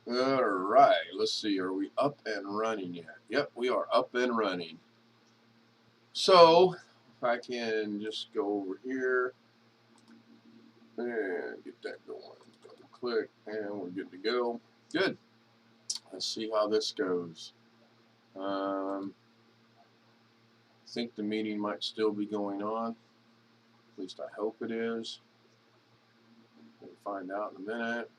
Alright, let's see, are we up and running yet? Yep, we are up and running. So, if I can just go over here and get that going. Double click, and we're good to go. Good. Let's see how this goes. I think the meeting might still be going on. At least I hope it is. We'll find out in a minute.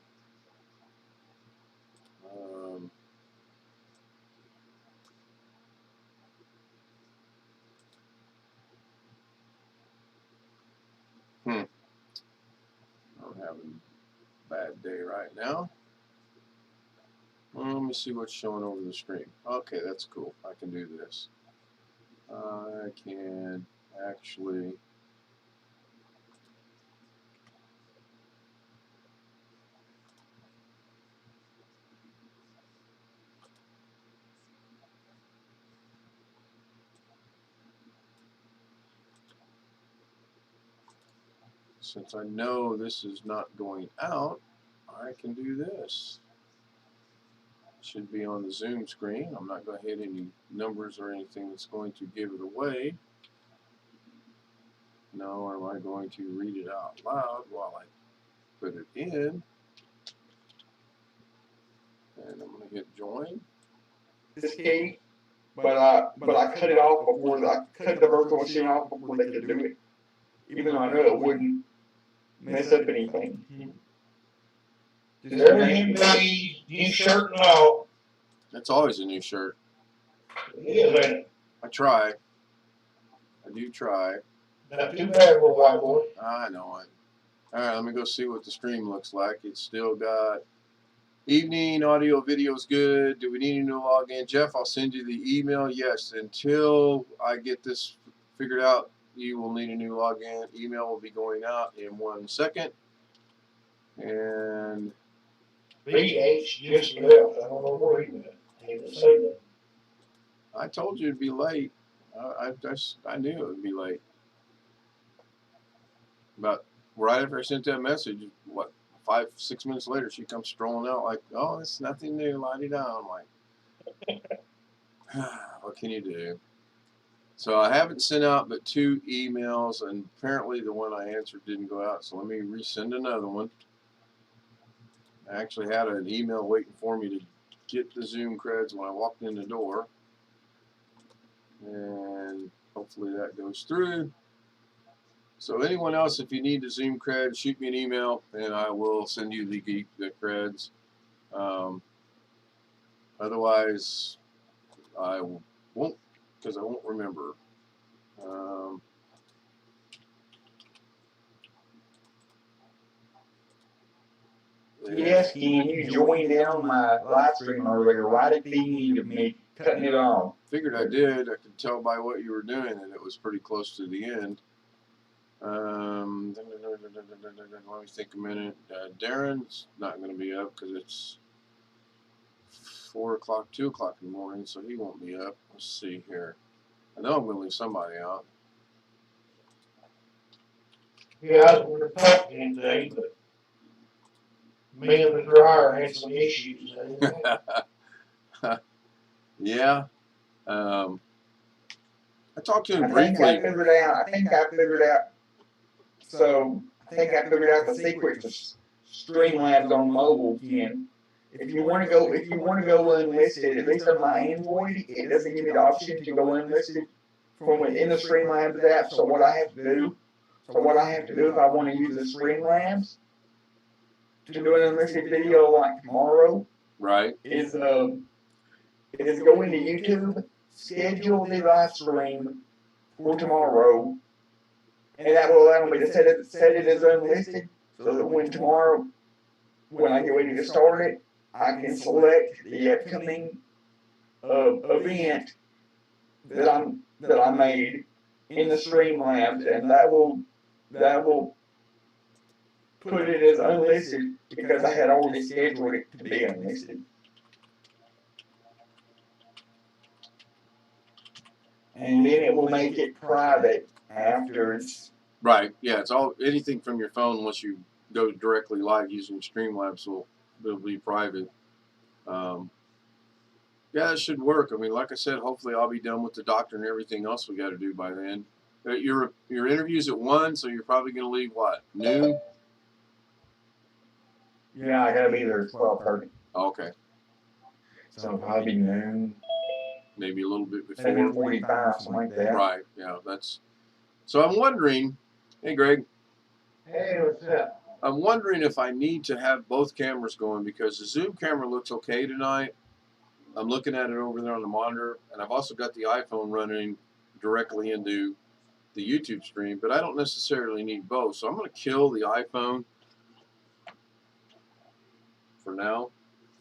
I'm having a bad day right now. Well, let me see what's showing over the screen. Okay, that's cool. I can do this. I can actually since I know this is not going out, I can do this. It should be on the Zoom screen. I'm not going to hit any numbers or anything that's going to give it away. Nor am I going to read it out loud while I put it in. And I'm going to hit join. This key, but I cut it off before I cut the virtual machine off before they could do it, even though I know it wouldn't mess up anything. Everything be new shirt and all. That's always a new shirt. Yeah, I try. I do try. not too bad for a white boy. I know it. Alright, let me go see what the stream looks like. It's still got evening, audio, video is good. Do we need a new login? Jeff, I'll send you the email. Yes, until I get this figured out, you will need a new login. Email will be going out in 1 second. And BH just left. I don't know where he went. He didn't say that. I told you it'd be late. I knew it would be late. But right after I sent that message, what, 5-6 minutes later, she comes strolling out like, "Oh, it's nothing new, la-di-da." I'm like, what can you do? So I haven't sent out but 2 emails, and apparently the one I answered didn't go out. So let me resend another one. I actually had an email waiting for me to get the Zoom creds when I walked in the door. And hopefully that goes through. So anyone else, if you need the Zoom cred, shoot me an email and I will send you the creds. Otherwise, I won't, because I won't remember. Yes, Ken, you joined in on my live stream earlier. Why did you need me cutting it off? Figured I did. I could tell by what you were doing that it was pretty close to the end. Let me think a minute. Darren's not going to be up because it's 4 o'clock, 2 o'clock in the morning, so he won't be up. Let's see here. I know I'm going to leave somebody out. Yeah, I was going to talk to him today, but me and the dryer had some issues. Yeah. I talked to him I briefly. think I figured out. So I think I figured out the secret to Streamlabs on mobile, Ken. If you want to go unlisted, at least on my Android, it doesn't give me the option to go unlisted from within the Streamlabs app. So what I have to do if I want to use the Streamlabs to do an unlisted video like tomorrow, right, is go into YouTube, schedule the live stream for tomorrow, and that will allow me to set it as unlisted, so that when tomorrow, when I get ready to start it, I can select the upcoming event that I made in the Streamlabs, and that will put it as unlisted because I had already scheduled it to be unlisted. And then it will make it private afterwards. Right. Yeah. It's all anything from your phone unless you go directly live using Streamlabs will be private. Yeah, it should work. I mean, like I said, hopefully I'll be done with the doctor and everything else we got to do by then. Your interview's at 1, so you're probably going to leave, what, noon? Yeah, I gotta be there at 12:30. Okay. So probably noon, Maybe a little bit before. 7:45, something like that. Right, yeah, that's... So I'm wondering, hey, Greg. Hey, what's up? I'm wondering if I need to have both cameras going because the Zoom camera looks okay tonight. I'm looking at it over there on the monitor, and I've also got the iPhone running directly into the YouTube stream, but I don't necessarily need both. So I'm going to kill the iPhone for now.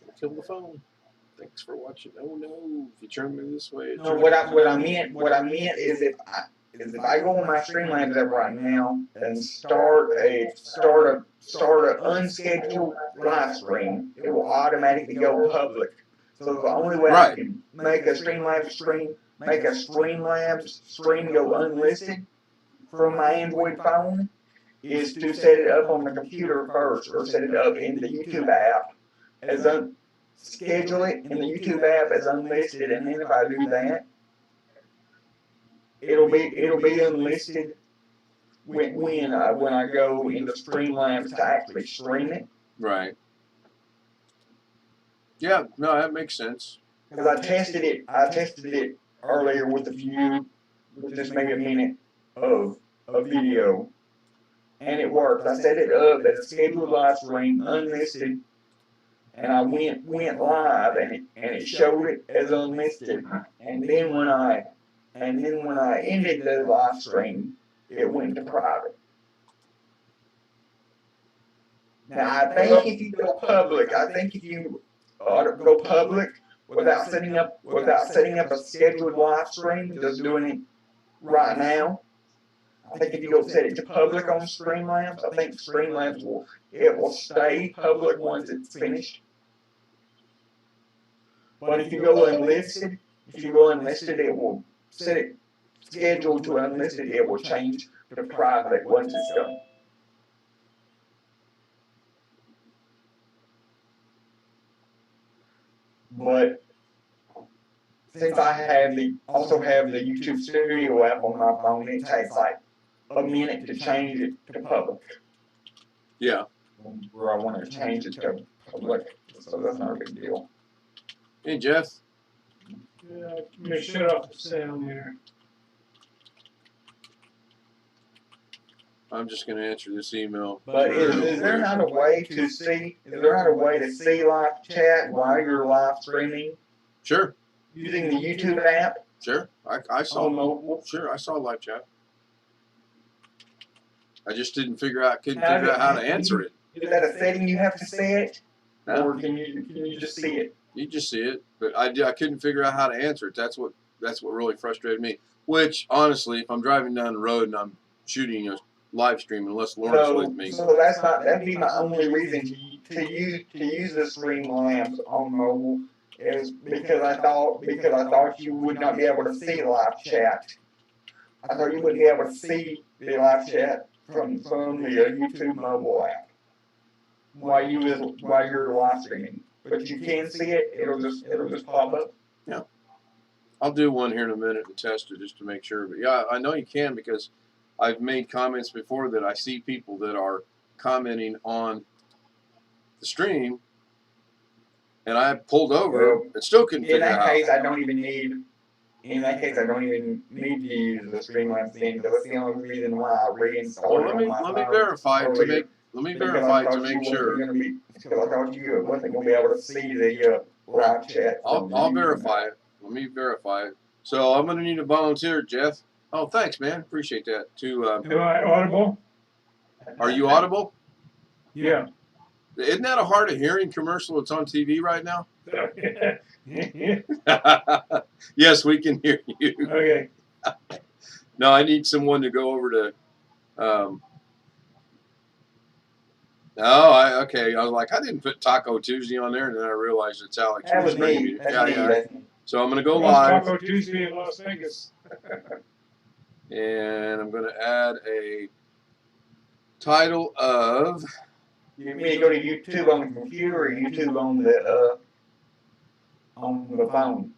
I'll kill the phone. Thanks for watching. Oh no! If you turn me this way, No, what I meant is if I go on my Streamlabs app right now and start a unscheduled live stream, it will automatically go public. So the only way I can make a Streamlabs stream go unlisted from my Android phone is to set it up on the computer first, or set it up in the YouTube app as schedule it in the YouTube app as unlisted, and then if I do that, it'll be unlisted when I go into Streamlabs to actually stream it. Right. Yeah, no, that makes sense. Because I tested it earlier with just maybe a minute of video, and it worked. I set it up as a scheduled live stream, unlisted, and I went live, and it showed it as unlisted. And then when I ended the live stream, it went to private. Now I think if you go public, go public without setting up a scheduled live stream, just doing it right now. I think if you go set it to public on Streamlabs, I think Streamlabs will stay public once it's finished. But if you go unlisted, it will set it scheduled to unlisted. It will change to private once it's done. But since I also have the YouTube Studio app on my phone, it takes like a minute to change it to public. Yeah. Where I want to change it to public, so that's not a big deal. Hey, Jeff. Yeah, let me shut off the sound here. I'm just going to answer this email. But is there not a way to see? Is there not a way to see live chat while you're live streaming? Sure. Using the YouTube app? Sure. I saw mobile. Sure, I saw live chat. I just couldn't figure out how to answer it. Is that a setting you have to set, or can you just see it? You just see it, but I couldn't figure out how to answer it. That's what really frustrated me. Which honestly, if I'm driving down the road and I'm shooting a live stream, unless Lauren's with me, so that'd be my only reason to use the Streamlabs on mobile, is because I thought you would not be able to see live chat. I thought you wouldn't be able to see the live chat from the YouTube mobile app while you're live streaming. But you can see it. It'll just pop up. Yeah. I'll do one here in a minute and test it just to make sure. But yeah, I know you can, because I've made comments before that I see people that are commenting on the stream, and I pulled over and still couldn't figure out. In that case, I don't even need to use the Streamlabs thing, because that's the only reason why I reinstalled it on my phone. Let me verify to make sure. Because I thought you wasn't going to be able to see the live chat. I'll verify it. Let me verify it. So I'm going to need a volunteer, Jeff. Oh, thanks, man. Appreciate that. Am I audible? Are you audible? Yeah. Isn't that a hard of hearing commercial that's on TV right now? Yes, we can hear you. Okay. No, I need someone to go over to. Okay. I was like, I didn't put Taco Tuesday on there, and then I realized it's Alex. That was me. Yeah. So I'm going to go live. Taco Tuesday in Las Vegas. And I'm going to add a title of. You mean to go to YouTube on the computer, or YouTube on the on the phone.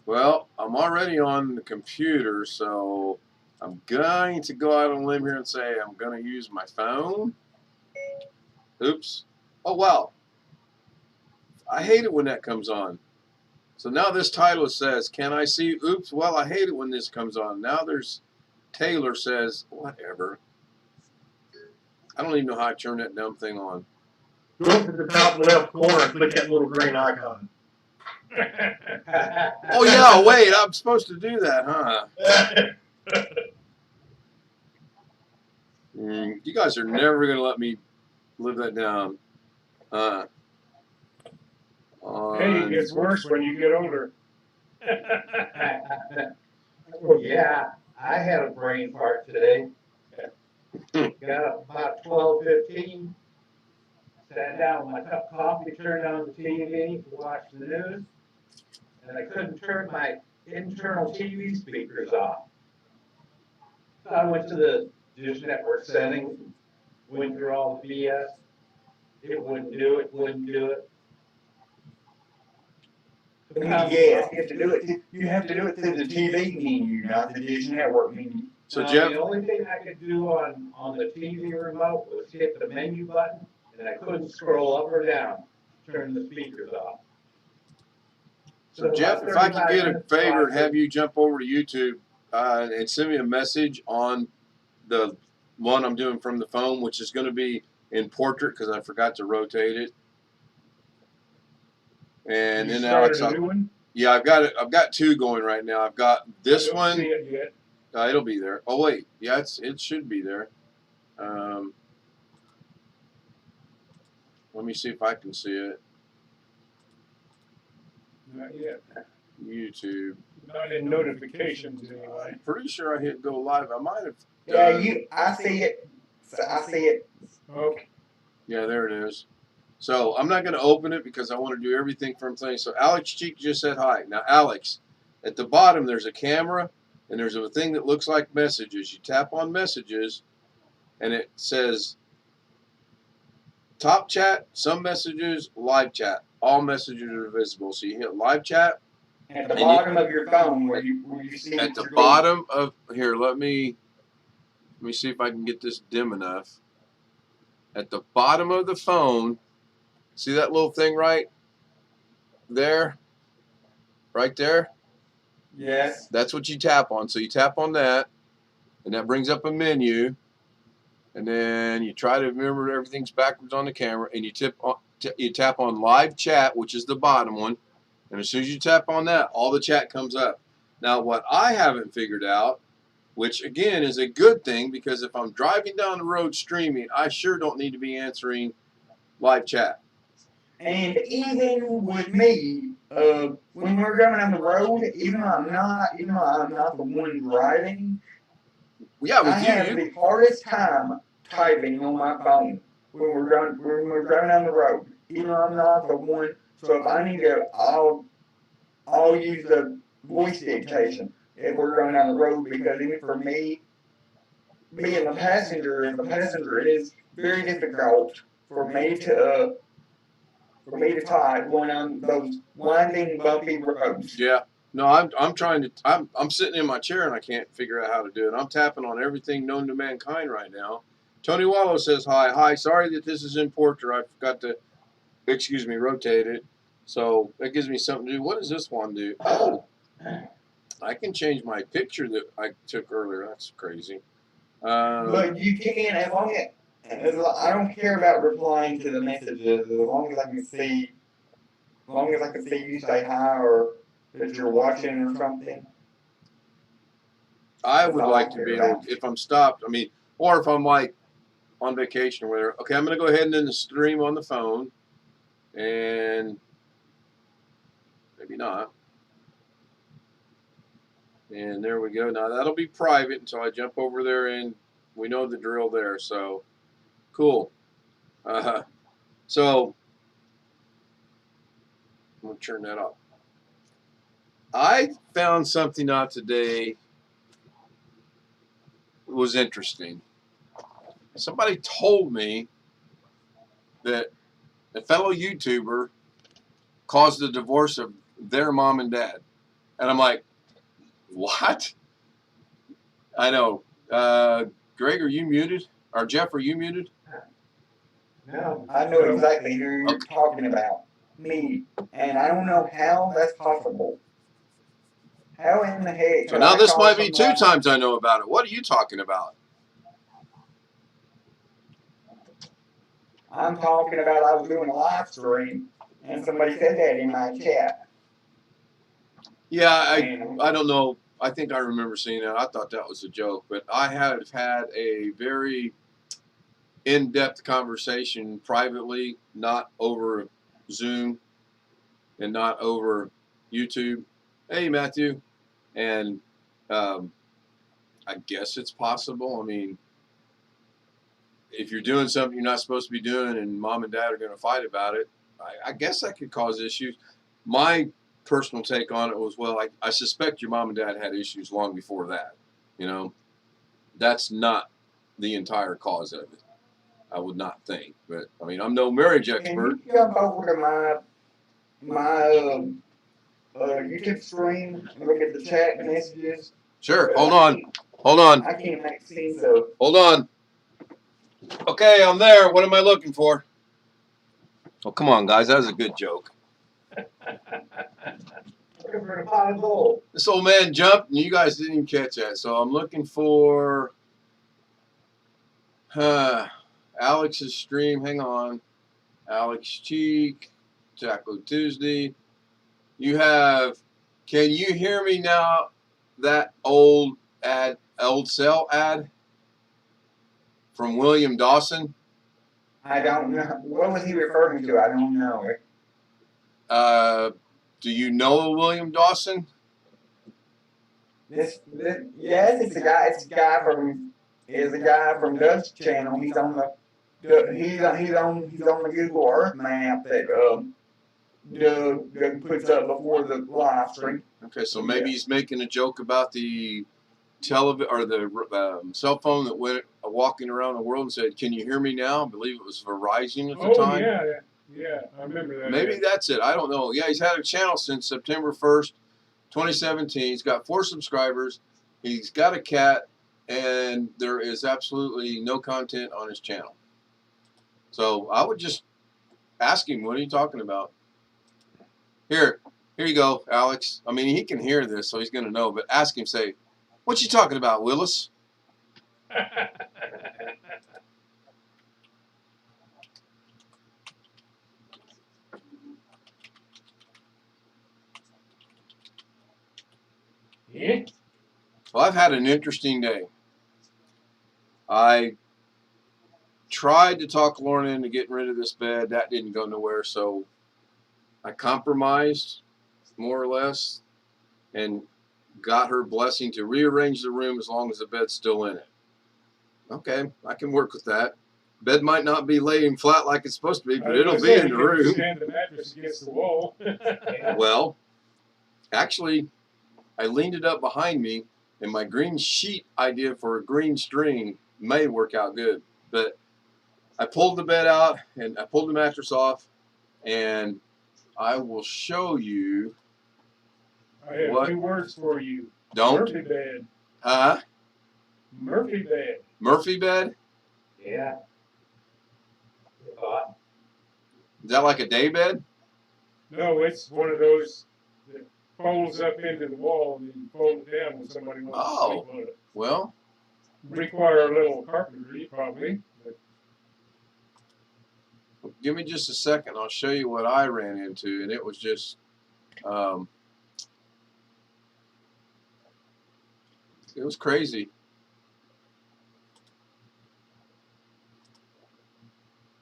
Well, I'm already on the computer, so I'm going to go out on a limb here and say I'm going to use my phone. Oops. Oh, wow. I hate it when that comes on. So now this title says, can I see? Oops. Well, I hate it when this comes on. Now there's Taylor says, whatever. I don't even know how I turn that dumb thing on. Go up to the top left corner and click that little green icon. Oh, yeah, wait. I'm supposed to do that, huh? You guys are never going to let me live that down. Hey, it gets worse when you get older. Well, yeah, I had a brain fart today. Got up about 12:15, sat down with my cup of coffee, turned on the TV to watch the news, and I couldn't turn my internal TV speakers off. So I went to the Dish Network settings, went through all the BS. It wouldn't do it, wouldn't do it. Yes, you have to do it. You have to do it through the TV menu, not the Dish Network menu. So, Jeff, The only thing I could do on the TV remote was hit the menu button, and I couldn't scroll up or down, turn the speakers off. So Jeff, if I could get a favor and have you jump over to YouTube and send me a message on the one I'm doing from the phone, which is going to be in portrait because I forgot to rotate it. And You then Alex, started a new one? yeah, I've got it. I've got two going right now. I've got this I don't one. see it yet. It'll be there. Oh wait, yeah, it should be there. Let me see if I can see it. Not yet. YouTube. Not in notifications anyway. I'm pretty sure I hit go live. I might have. Yeah, I see it. I see it. Okay. Yeah, there it is. So I'm not going to open it because I want to do everything from things. So Alex Cheek just said hi. Now, Alex, at the bottom there's a camera and there's a thing that looks like messages. You tap on messages and it says top chat, some messages, live chat. All messages are visible. So you hit live chat. At the bottom of your phone where you see At the bottom of here, let me see if I can get this dim enough. At the bottom of the phone, see that little thing right there? Right there? Yes. That's what you tap on. So you tap on that, and that brings up a menu. And then you try to remember everything's backwards on the camera, and you tap on live chat, which is the bottom one. And as soon as you tap on that, all the chat comes up. Now, what I haven't figured out, which again is a good thing, because if I'm driving down the road streaming, I sure don't need to be answering live chat. And even with me, when we're going on the road, even though I'm not the one driving, Yeah, I have the hardest time typing on my phone when we're driving down the road. Even though I'm not the one, so if I need to, I'll use the voice dictation if we're going down the road, because even for me, being a passenger, it is very difficult for me to type going on those winding, bumpy roads. Yeah. No, I'm sitting in my chair and I can't figure out how to do it. I'm tapping on everything known to mankind right now. Tony Wallow says hi. Hi, sorry that this is in portrait. I forgot to, rotate it. So that gives me something to do. What does this one do? Oh, I can change my picture that I took earlier. That's crazy. But you can, as I don't care about replying to the messages, as long as I can see you say hi or that you're watching or something. I would like to be able, if I'm stopped, or if I'm like on vacation or whatever. Okay, I'm going to go ahead and then stream on the phone, and maybe not. And there we go. Now that'll be private until I jump over there, and we know the drill there. So cool. So I'm going to turn that off. I found something out today that was interesting. Somebody told me that a fellow YouTuber caused the divorce of their mom and dad. And I'm like, what? I know. Greg, are you muted? Or Jeff, are you muted? No. I know exactly who you're talking about. Me. And I don't know how that's possible. How in the heck So could now I this call might be 2 someone? times I know about it. What are you talking about? I'm talking about I was doing a live stream and somebody said that in my chat. Yeah, And I don't know. I think I remember seeing that. I thought that was a joke, but I have had a very in-depth conversation privately, not over Zoom and not over YouTube. Hey, Matthew. And I guess it's possible. I mean, if you're doing something you're not supposed to be doing and mom and dad are going to fight about it, I guess that could cause issues. My personal take on it was, well, I suspect your mom and dad had issues long before that. You know, that's not the entire cause of it. I would not think. But, I mean, I'm no marriage can expert. you jump over to my YouTube screen and look at the chat messages? Sure. Hold on. Hold on. I can't make sense of. Hold on. Okay, I'm there. What am I looking for? Oh, come on, guys. That was a good joke. Looking for the pot of gold. This old man jumped, and you guys didn't even catch that. So I'm looking for Alex's stream. Hang on. Alex Cheek, Taco Tuesday. You have, can you hear me now? That old cell ad from William Dawson. I don't know. What was he referring to? I don't know. Do you know William Dawson? Yes, it's a guy. It's a guy from Doug's channel. He's on the Google Earth map that Doug puts up before the live stream. Okay, so maybe he's making a joke about the cell phone that went walking around the world and said, "Can you hear me now?" I believe it was Verizon at the time. Yeah, I remember that. Maybe that's it. I don't know. Yeah, he's had a channel since September 1st, 2017. He's got 4 subscribers. He's got a cat, and there is absolutely no content on his channel. So I would just ask him, what are you talking about? Here you go, Alex. I mean, he can hear this, so he's going to know. But ask him, say, what you talking about, Willis? Yeah. Well, I've had an interesting day. I tried to talk Lauren into getting rid of this bed. That didn't go nowhere, so I compromised, more or less, and got her blessing to rearrange the room as long as the bed's still in it. Okay, I can work with that. Bed might not be laying flat like it's supposed to be, but it'll be in the room. Stand the mattress against the wall. Well, actually, I leaned it up behind me, and my green sheet idea for a green string may work out good. But I pulled the bed out, and I pulled the mattress off, and I will show you. I have What? 2 words for you. Don't. Murphy bed. Huh? Murphy bed. Murphy bed? Yeah. Is that like a day bed? No, it's one of those that folds up into the wall and you fold it down when somebody wants to sleep on it. Well, Require a little carpentry, probably. But give me just a second. I'll show you what I ran into, and it was just, it was crazy.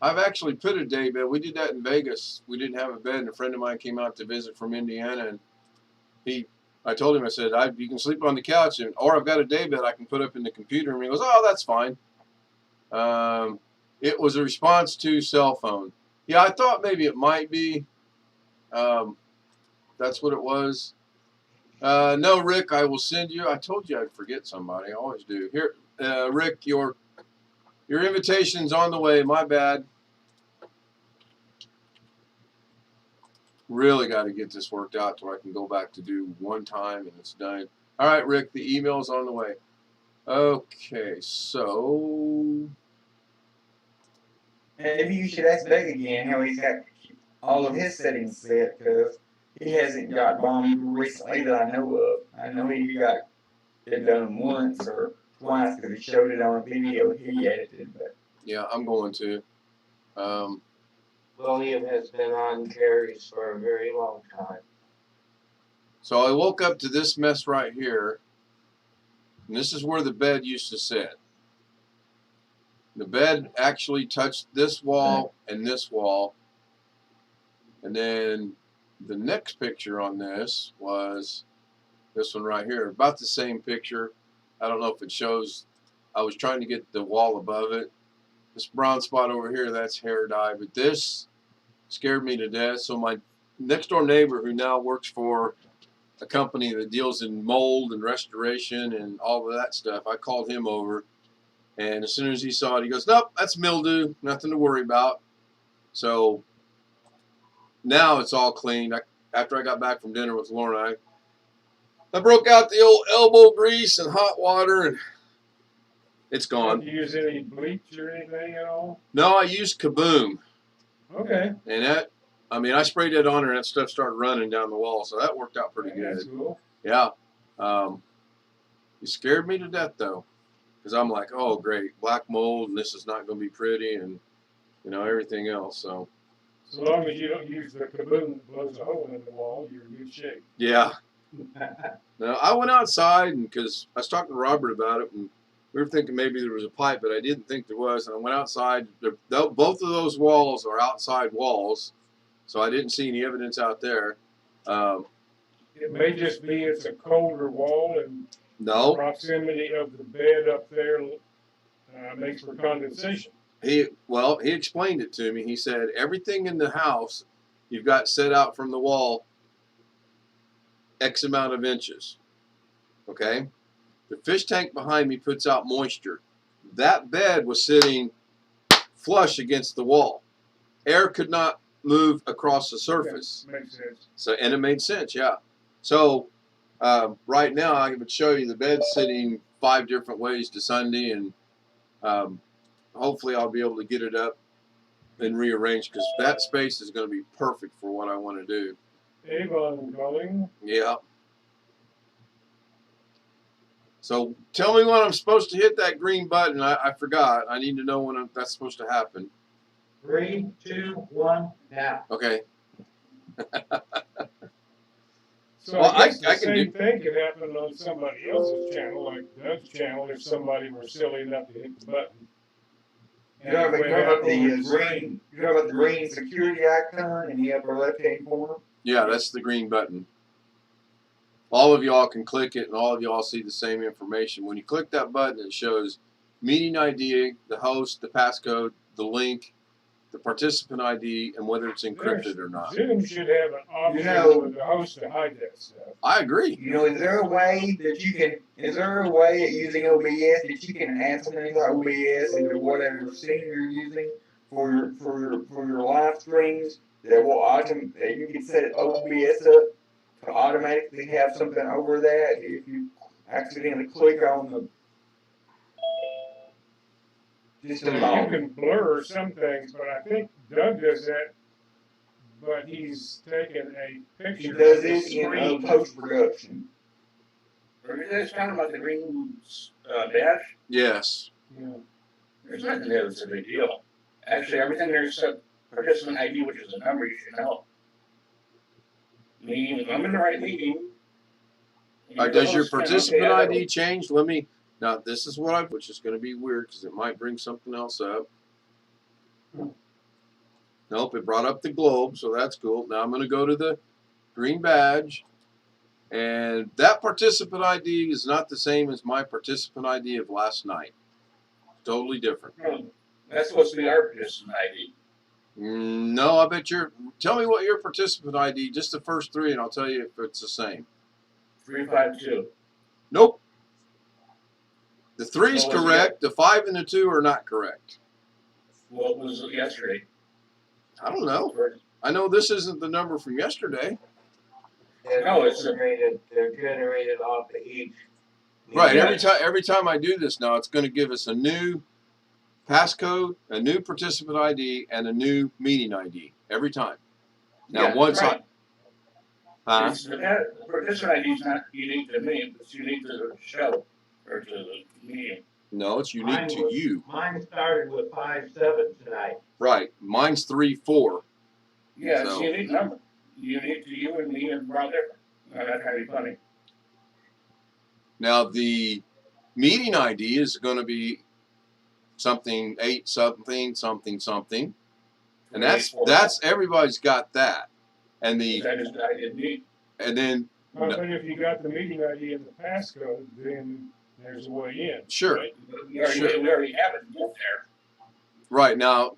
I've actually put a day bed. We did that in Vegas. We didn't have a bed, and a friend of mine came out to visit from Indiana, and I told him, I said, you can sleep on the couch, or I've got a day bed I can put up in the computer. And he goes, oh, that's fine. It was a response to cell phone. Yeah, I thought maybe it might be. That's what it was. No, Rick, I will send you. I told you I'd forget somebody. I always do. Here, Rick, your invitation's on the way. My bad. Really got to get this worked out so I can go back to do one time and it's done. All right, Rick, the email's on the way. Okay, so And maybe you should ask Doug again how he's got all of his settings set, because he hasn't got bombed recently that I know of. I know he got it done once or twice because he showed it on a video he edited. But yeah, I'm going to. William has been on carries for a very long time. So I woke up to this mess right here, and this is where the bed used to sit. The bed actually touched this wall and this wall. And then the next picture on this was this one right here. About the same picture. I don't know if it shows. I was trying to get the wall above it. This brown spot over here, that's hair dye. But this scared me to death. So my next door neighbor, who now works for a company that deals in mold and restoration and all of that stuff, I called him over. And as soon as he saw it, he goes, nope, that's mildew. Nothing to worry about. So now it's all clean. After I got back from dinner with Lauren, I broke out the old elbow grease and hot water, and it's gone. Do you use any bleach or anything at all? No, I used Kaboom. Okay. And that, I mean, I sprayed it on her, and that stuff started running down the wall, so that worked out pretty good. That's cool. Yeah. He scared me to death, though, because I'm like, oh, great, black mold, and this is not going to be pretty, and, you know, everything else, so. As long as you don't use the kaboom that blows a hole in the wall, you're in good shape. Yeah. Now, I went outside, and because I was talking to Robert about it, and we were thinking maybe there was a pipe, but I didn't think there was. And I went outside. Both of those walls are outside walls, so I didn't see any evidence out there. It may just be it's a colder wall, and No. the proximity of the bed up there makes for condensation. He explained it to me. He said everything in the house you've got set out from the wall X amount of inches. Okay? The fish tank behind me puts out moisture. That bed was sitting flush against the wall. Air could not move across the surface. Okay. Makes sense. So, and it made sense, yeah. So right now I would show you the bed sitting 5 different ways to Sunday, and hopefully I'll be able to get it up and rearrange, because that space is going to be perfect for what I want to do. Avon calling. Yeah. So tell me when I'm supposed to hit that green button. I forgot. I need to know when that's supposed to happen. 3, 2, 1, now. Okay. So Well, I guess the I can same thing could happen on somebody else's channel, like Doug's channel, if somebody were silly enough to hit the button. you know about the green security icon in the upper left-hand corner? Yeah, that's the green button. All of y'all can click it, and all of y'all see the same information. When you click that button, it shows meeting ID, the host, the passcode, the link, the participant ID, and whether it's encrypted or not. Zoom should have an option You for the host to hide that stuff. I agree. You know, is there a way using OBS that you can add something like OBS into whatever scene you're using for your live streams that you can set OBS up to automatically have something over that if you accidentally click on the just a You moment. can blur some things, but I think Doug does that, but he's taken a He picture does of the it in screen. post-production. Are you guys talking about the green dash? Yes. Yeah. There's nothing there that's a big deal. Actually, everything there's a participant ID, which is a number you should know. Meaning, if I'm in the right meeting. Does your participant ID change? Now this is which is going to be weird because it might bring something else up. Nope, it brought up the globe, so that's cool. Now I'm going to go to the green badge, and that participant ID is not the same as my participant ID of last night. Totally different. That's supposed to be our participant ID. No, I bet tell me what your participant ID, just the first 3, and I'll tell you if it's the same. 352. Nope. The 3 is What was correct. The 5 and the 2 are not correct. What was it yesterday? I don't know. I know this isn't the number from yesterday. No, it's a- they're generated off of each. Right. Yeah. Every time I do this now, it's going to give us a new passcode, a new participant ID, and a new meeting ID every time. Now, Yeah, once right. I, The participant ID is not unique to me, it's unique to the show, or to the meeting. no, it's unique Mine to was- you. Mine started with 5-7 tonight. Right. Mine's 3-4. Yeah, it's So- a unique number, unique to you and me and Rob different. That's kind of funny. Now the meeting ID is going to be something 8 something something something, and that's everybody's got that, and the That is, I didn't need. and then But if you got the meeting ID and the passcode, then there's a way in. sure, Right? We already have it built there. right now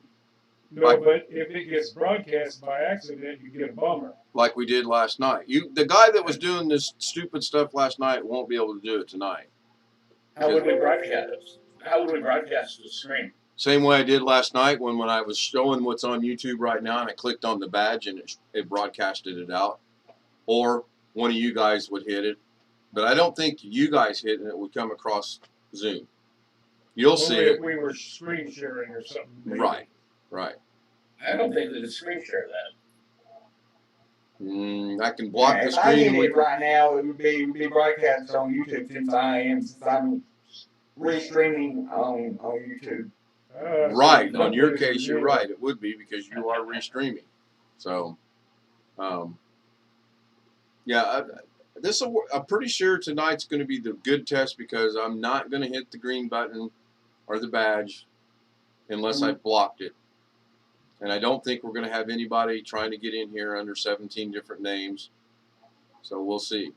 No, Like- but if it gets broadcast by accident, you get a bummer. like we did last night. The guy that was doing this stupid stuff last night won't be able to do it tonight. How would we broadcast this? How would we broadcast the screen? Same way I did last night when I was showing what's on YouTube right now, and I clicked on the badge and it broadcasted it out, or one of you guys would hit it, but I don't think you guys hitting it would come across Zoom. You'll see Only if it. we were screen sharing or something. maybe. Right. Right. I don't think that the screen share that. I can block the If I screen did with. it right now, it would be broadcast on YouTube since I'm restreaming on YouTube. Right. So On your something case, you're new. right. It would be because you are restreaming. So, yeah, I'm pretty sure tonight's going to be the good test because I'm not going to hit the green button or the badge unless I blocked it. And I don't think we're going to have anybody trying to get in here under 17 different names. So we'll see.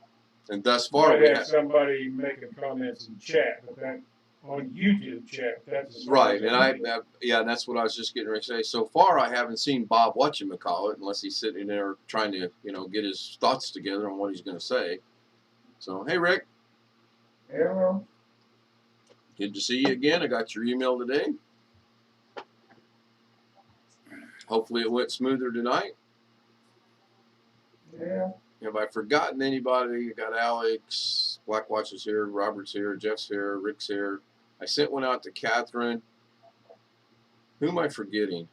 And thus far, Might we have have. somebody making comments in chat, but that on YouTube chat, that's as far Right, as and yeah, that's what I was just getting ready to say. So far, I haven't seen Bob whatchamacallit unless he's sitting there trying to, get his thoughts together on what he's going to say. So, hey, Rick, Yeah. good to see you again. I got your email today. Hopefully, it went smoother tonight. Yeah. Have I forgotten anybody? I got Alex, Blackwatch is here, Robert's here, Jeff's here, Rick's here. I sent one out to Catherine. Who am I forgetting?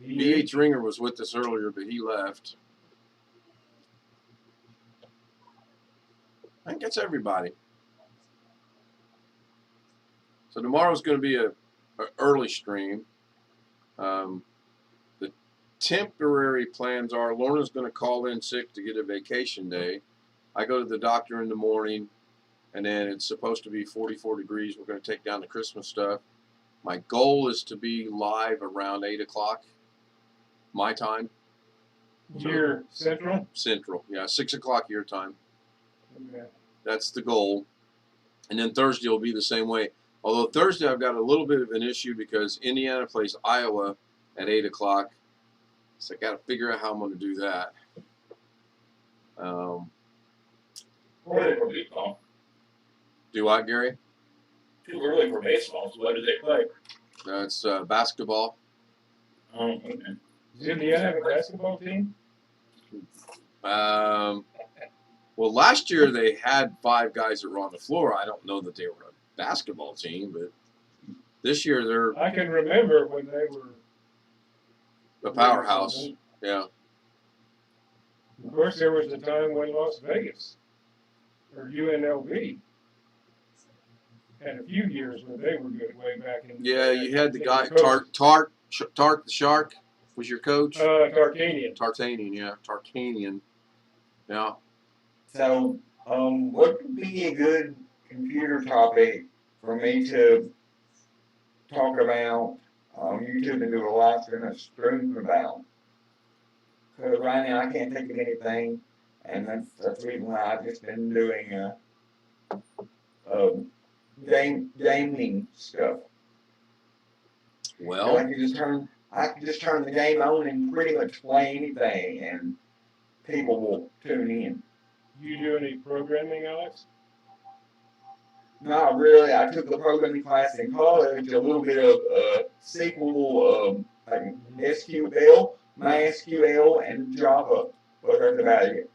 BH Ringer was with us earlier, but he left. I think that's everybody. So tomorrow's going to be a early stream. The temporary plans are Lorna's going to call in sick to get a vacation day. I go to the doctor in the morning, and then it's supposed to be 44 degrees. We're going to take down the Christmas stuff. My goal is to be live around 8 o'clock, my time. You're Central? Central, yeah, 6 o'clock your time. Okay. That's the goal. And then Thursday will be the same way. Although Thursday I've got a little bit of an issue because Indiana plays Iowa at 8 o'clock. So I got to figure out how I'm going to do that. Too early for baseball. Do I, Gary? Too early for baseball, so what do they play? That's basketball. Okay. Does Indiana have a basketball team? Well, last year they had 5 guys that were on the floor. I don't know that they were a basketball team, but this year they're I can remember when they were. a powerhouse. Yeah. Of course, there was the time when Las Vegas, or UNLV, had a few years when they were good way back in. Yeah, you had the guy, Coach. Tark the Shark was your coach. Tarkanian. Tarkanian, yeah. Tarkanian. Yeah. So, what would be a good computer topic for me to talk about on YouTube and do a live stream about? Because right now I can't think of anything, and that's the reason why I've just been doing gaming stuff. Well, I can just turn the game on and pretty much play anything, and people will tune in. You do any programming, Alex? Not really. I took the programming class in college, a little bit of SQL, like SQL, MySQL and Java. But that's about it.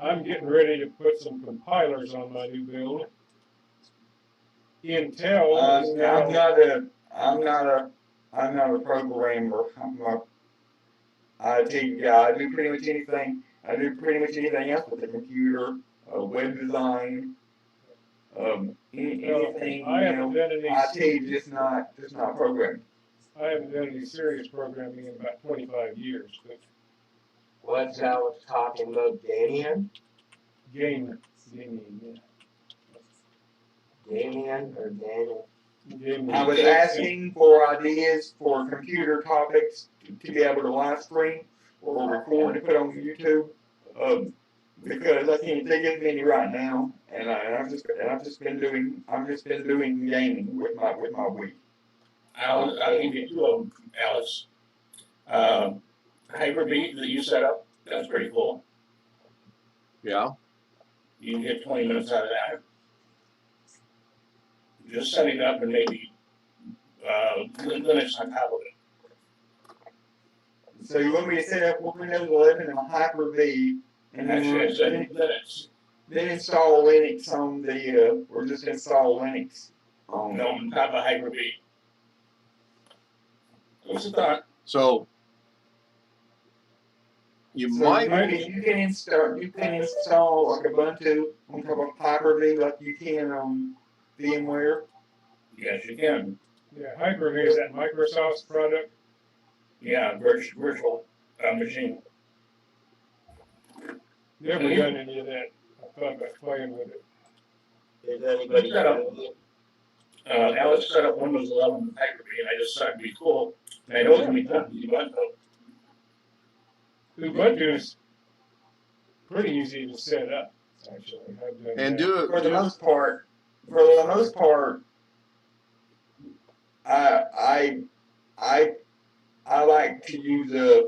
I'm getting ready to put some compilers on my new build. Intel is now. I'm not a programmer. I'm a IT guy. I do pretty much anything. I do pretty much anything else with the computer, web design, anything. I haven't done any. IT, just not programming. I haven't done any serious programming in about 25 years. But What's Alex talking about? Damien? gaming, yeah. Damien or Daniel? Gaming. I was asking for ideas for computer topics to be able to live stream or record to put on YouTube, because I can't think of any right now, and I've just been doing gaming with my Wii. I'll give you two of them, Alice. Hyper-V that you set up, that's pretty cool. Yeah. You can get 20 minutes out of that. Just setting up and maybe Linux on top of it. So you want me to set up Windows 11 and Hyper-V, and Actually, Linux. then install Linux on the, or just install Linux on. No, on top of Hyper-V. What's the thought? So you So might. you can install like Ubuntu on top of Hyper-V like you can on VMware. Yes, you can. Yeah, Hyper-V is that Microsoft's product. Yeah, virtual machine. Never done any of that. I thought about playing with it. Is anybody Alex set up Windows 11 with Hyper-V, and I just thought it'd be cool. And I know it can be done with Ubuntu. Ubuntu's pretty easy to set up, actually. I've done And that. do it. For the most part, I like to use a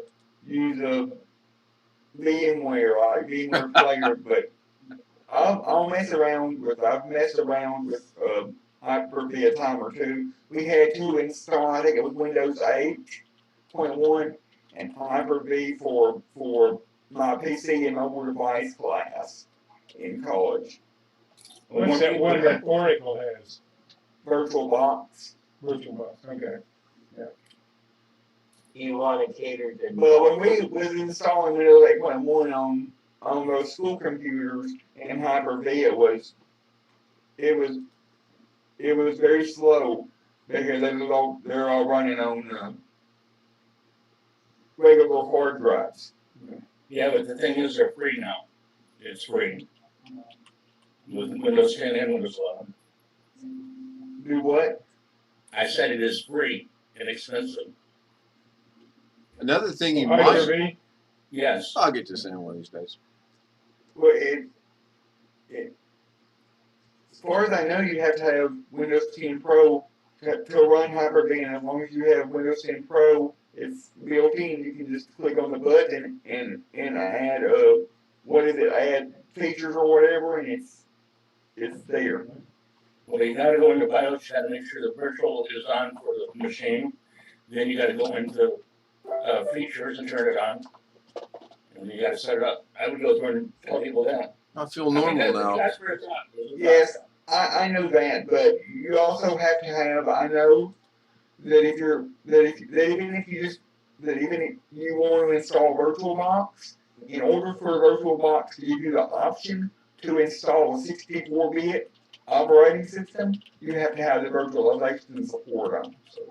VMware, like VMware player, but I've messed around with Hyper-V a time or two. We had to install, I think it was Windows 8.1 and Hyper-V for my PC and mobile device class in college. What's that one that Oracle has? VirtualBox. VirtualBox, okay. You want to cater to? Well, when we was installing Windows 8.1 on those school computers in Hyper-V, it was very slow because they're all running on regular hard drives. Yeah, but the thing is, they're free now. It's free. With Windows 10 and Windows 11. Do what? I said it is free, inexpensive. Another thing you Hyper-V? might. Yes. I'll get this in one of these days. Well, as far as I know, you have to have Windows 10 Pro to run Hyper-V, and as long as you have Windows 10 Pro, it's built in. You can just click on the button and add add features or whatever, and it's there. Well, you gotta go into BIOS, you gotta make sure the virtual is on for the machine. Then you gotta go into features and turn it on. And you gotta set it up. I would go through and tell people that. I feel normal now. That's where it's at. Yes, I know that, but you also have to have. I know that even if you want to install VirtualBox, in order for VirtualBox to give you the option to install a 64-bit operating system, you have to have the virtualization support on. So,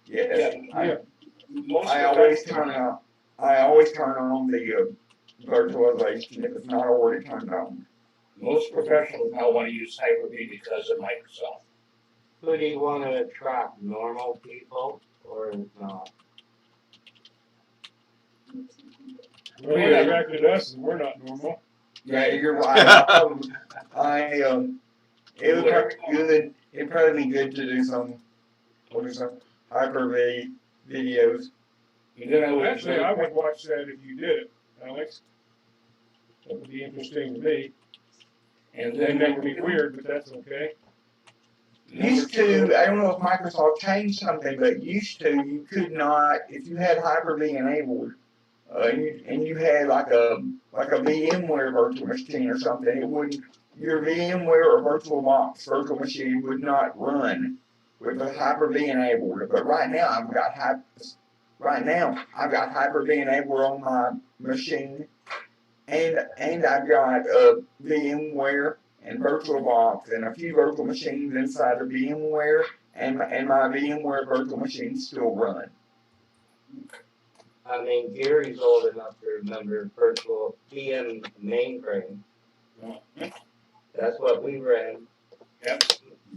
yes, I always turn on the virtualization if it's not already turned on. Most professionals now want to use Hyper-V because of Microsoft. Who do you want to attract? Normal people or not? Well, you attracted us and we're not normal. Yeah, you're right. It would probably be good. It'd probably be good to do some Hyper-V videos. And then Actually, I would watch that if you did it, Alex. That would be interesting to me. And Then then that would be weird, but that's okay. Used to, I don't know if Microsoft changed something, but used to, you could not, if you had Hyper-V enabled, and you had like a VMware virtual machine or something, it wouldn't, your VMware or VirtualBox virtual machine would not run with the Hyper-V enabled. But right now I've got Hyper-V enabled on my machine, and I've got VMware and VirtualBox and a few virtual machines inside of VMware, and my VMware virtual machines still run. I mean, Gary's old enough to remember virtual VM mainframe. That's what we ran. Yep.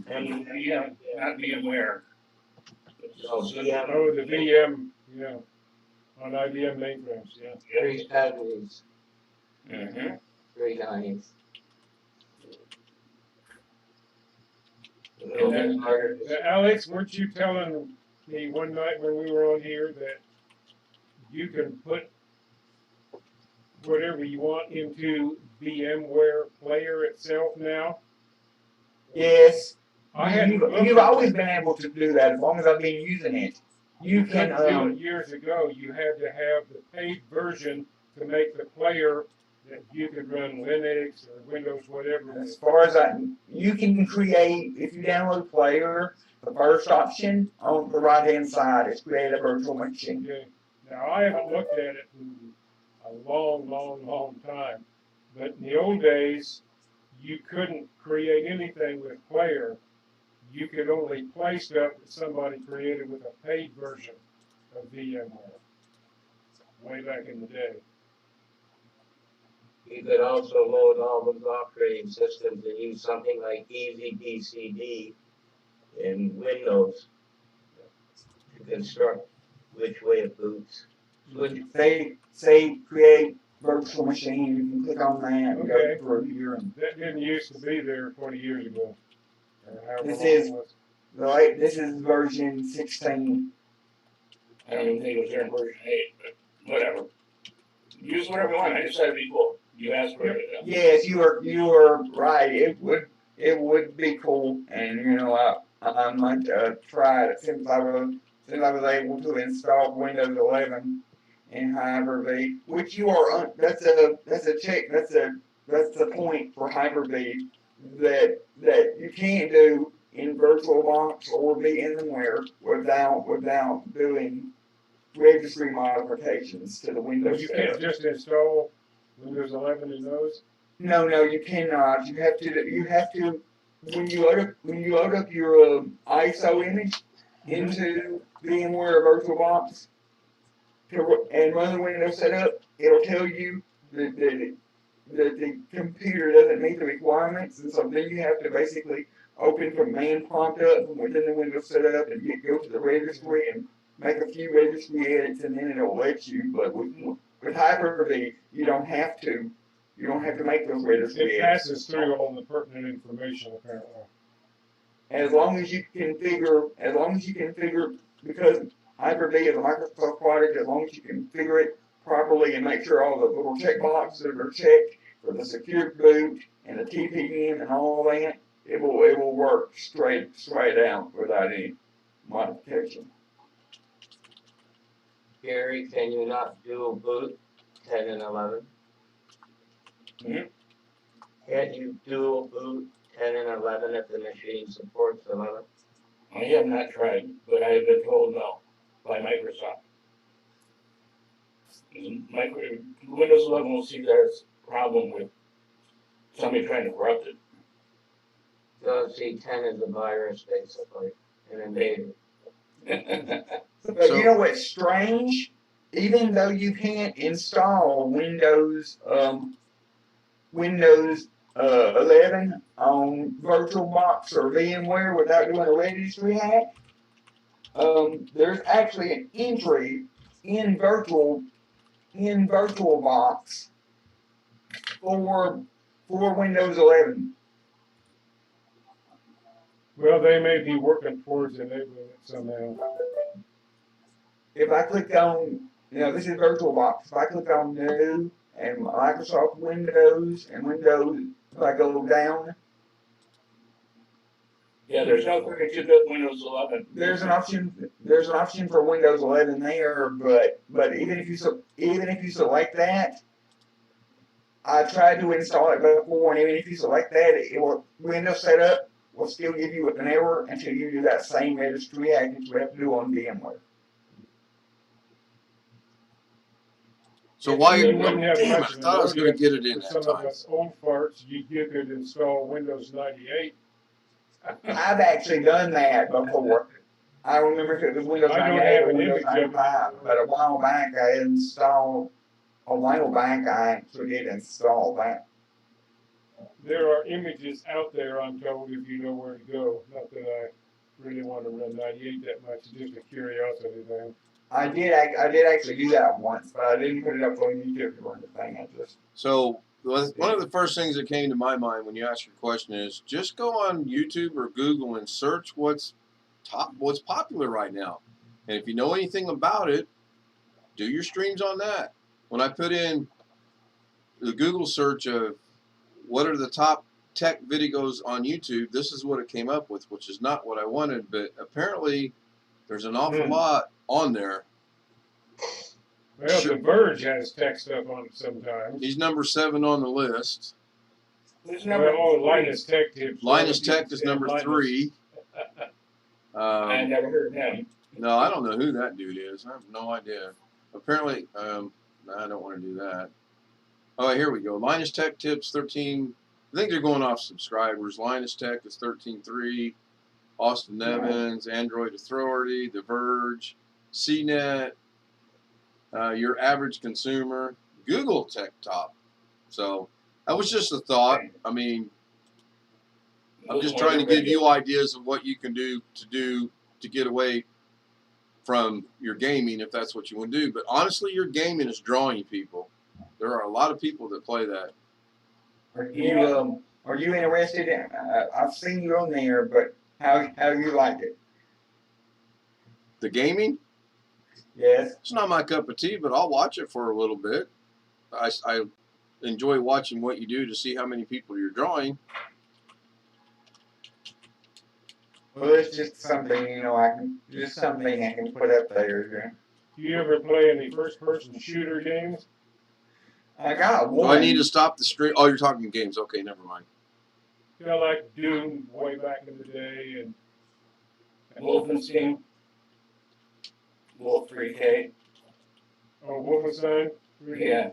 And VM, not VMware. Oh, VM. Oh, the VM, yeah, on IBM mainframes, yeah. 370s, Mm-hmm. 390s. And then, Alex, weren't you telling me one night when we were on here that you can put whatever you want into VMware Player itself now? Yes, You've you've always been able to do that as long as I've been using it. You can do it years ago. You had to have the paid version to make the player that you could run Linux or Windows, whatever. as far as you can create, if you download Player, the first option on the right hand side is create a virtual machine. Okay. Now I haven't looked at it in a long time, but in the old days, you couldn't create anything with Player. You could only play stuff that somebody created with a paid version of VMware, way back in the day. You could also load all those operating systems and use something like EasyBCD in Windows to construct which way it boots. Say create virtual machine, you can click on that and Okay. go through here. And That didn't used to be there 20 years ago. Or however This long is- it was. this is version 16. I don't even think it was there in version 8, but whatever. Use whatever you want. I just said it'd be cool. You asked for it. Yes, you are right. It would be cool, and I might try it since I was able to install Windows 11 in Hyper-V, which you are. That's the point for Hyper-V that you can't do in VirtualBox or VMware without doing registry modifications to the Windows You setup. can't just install Windows 11 in those? No, you cannot. You have to when you load up your ISO image into VMware VirtualBox and run the Windows setup, it'll tell you that the computer doesn't meet the requirements, and so then you have to basically open command prompt up from within the Windows setup and go to the registry and make a few registry edits, and then it'll let you. But with Hyper-V, you don't have to. You don't have to make those registry It edits. passes through all the pertinent information apparently. As long as you configure, because Hyper-V is a Microsoft product, as long as you configure it properly and make sure all the little checkboxes are checked for the secure boot and the TPM and all that, it will work straight out without any modification. Gary, can you not dual boot 10 and 11? Hmm? Can't you dual boot 10 and 11 if the machine supports 11? I have not tried, but I have been told no by Microsoft. Windows 11 will see that as a problem with somebody trying to corrupt it. So see, 10 is a virus basically, an invader. But you know what's strange? Even though you can't install Windows 11 on VirtualBox or VMware without doing a registry hack, there's actually an entry in VirtualBox for Windows 11. Well, they may be working towards enabling it somehow. If I click on, this is VirtualBox. If I click on New and Microsoft Windows and Windows, if I go down, Yeah, there's no 32-bit Windows 11. There's an option. There's an option for Windows 11 there, but even if you select that, I tried to install it before, and even if you select that, it will Windows setup will still give you an error until you do that same registry act that you have to do on VMware. So why? You wouldn't have Damn it! much I of thought I was going to get it For in that some of time. us old farts, you could install Windows 98. I've actually done that before. I remember if it was Windows I don't 98 have or an Windows image of it. 95, but a while back I installed. A while back I actually did install that. There are images out there, I'm told, if you know where to go. Not that I really want to run 98 that much, it's just a curiosity thing. I did actually do that once, but I didn't put it up on YouTube or anything. I just So one of the first things that came to my mind when you asked your question is just go on YouTube or Google and search what's popular right now. And if you know anything about it, do your streams on that. When I put in the Google search of what are the top tech videos on YouTube, this is what it came up with, which is not what I wanted, but apparently there's an awful lot on there. Well, The Verge has tech stuff on it sometimes. He's number 7 on the list. Who's number Well, three? Linus Tech Tips. Linus Tech is number Linus. 3. I never heard him. No, I don't know who that dude is. I have no idea. Apparently, I don't want to do that. Oh, here we go. Linus Tech Tips 13. I think they're going off subscribers. Linus Tech is 13.3. Austin Evans, Android Authority, The Verge, CNET, Your Average Consumer, Google Tech Top. So that was just a thought. I mean, I'm just trying to give you ideas of what you can do to get away from your gaming if that's what you want to do. But honestly, your gaming is drawing people. There are a lot of people that play that. Are you interested in? I've seen you on there, but how you like it? The gaming, Yes. it's not my cup of tea, but I'll watch it for a little bit. I enjoy watching what you do to see how many people you're drawing. Well, it's just something I can put up there. Do you ever play any first-person shooter games? I got Do one. I need to stop the stream? Oh, you're talking games. Okay, never mind. You know, like Doom way back in the day, and Wolfenstein. Wolf 3K. Wolfenstein. Yeah.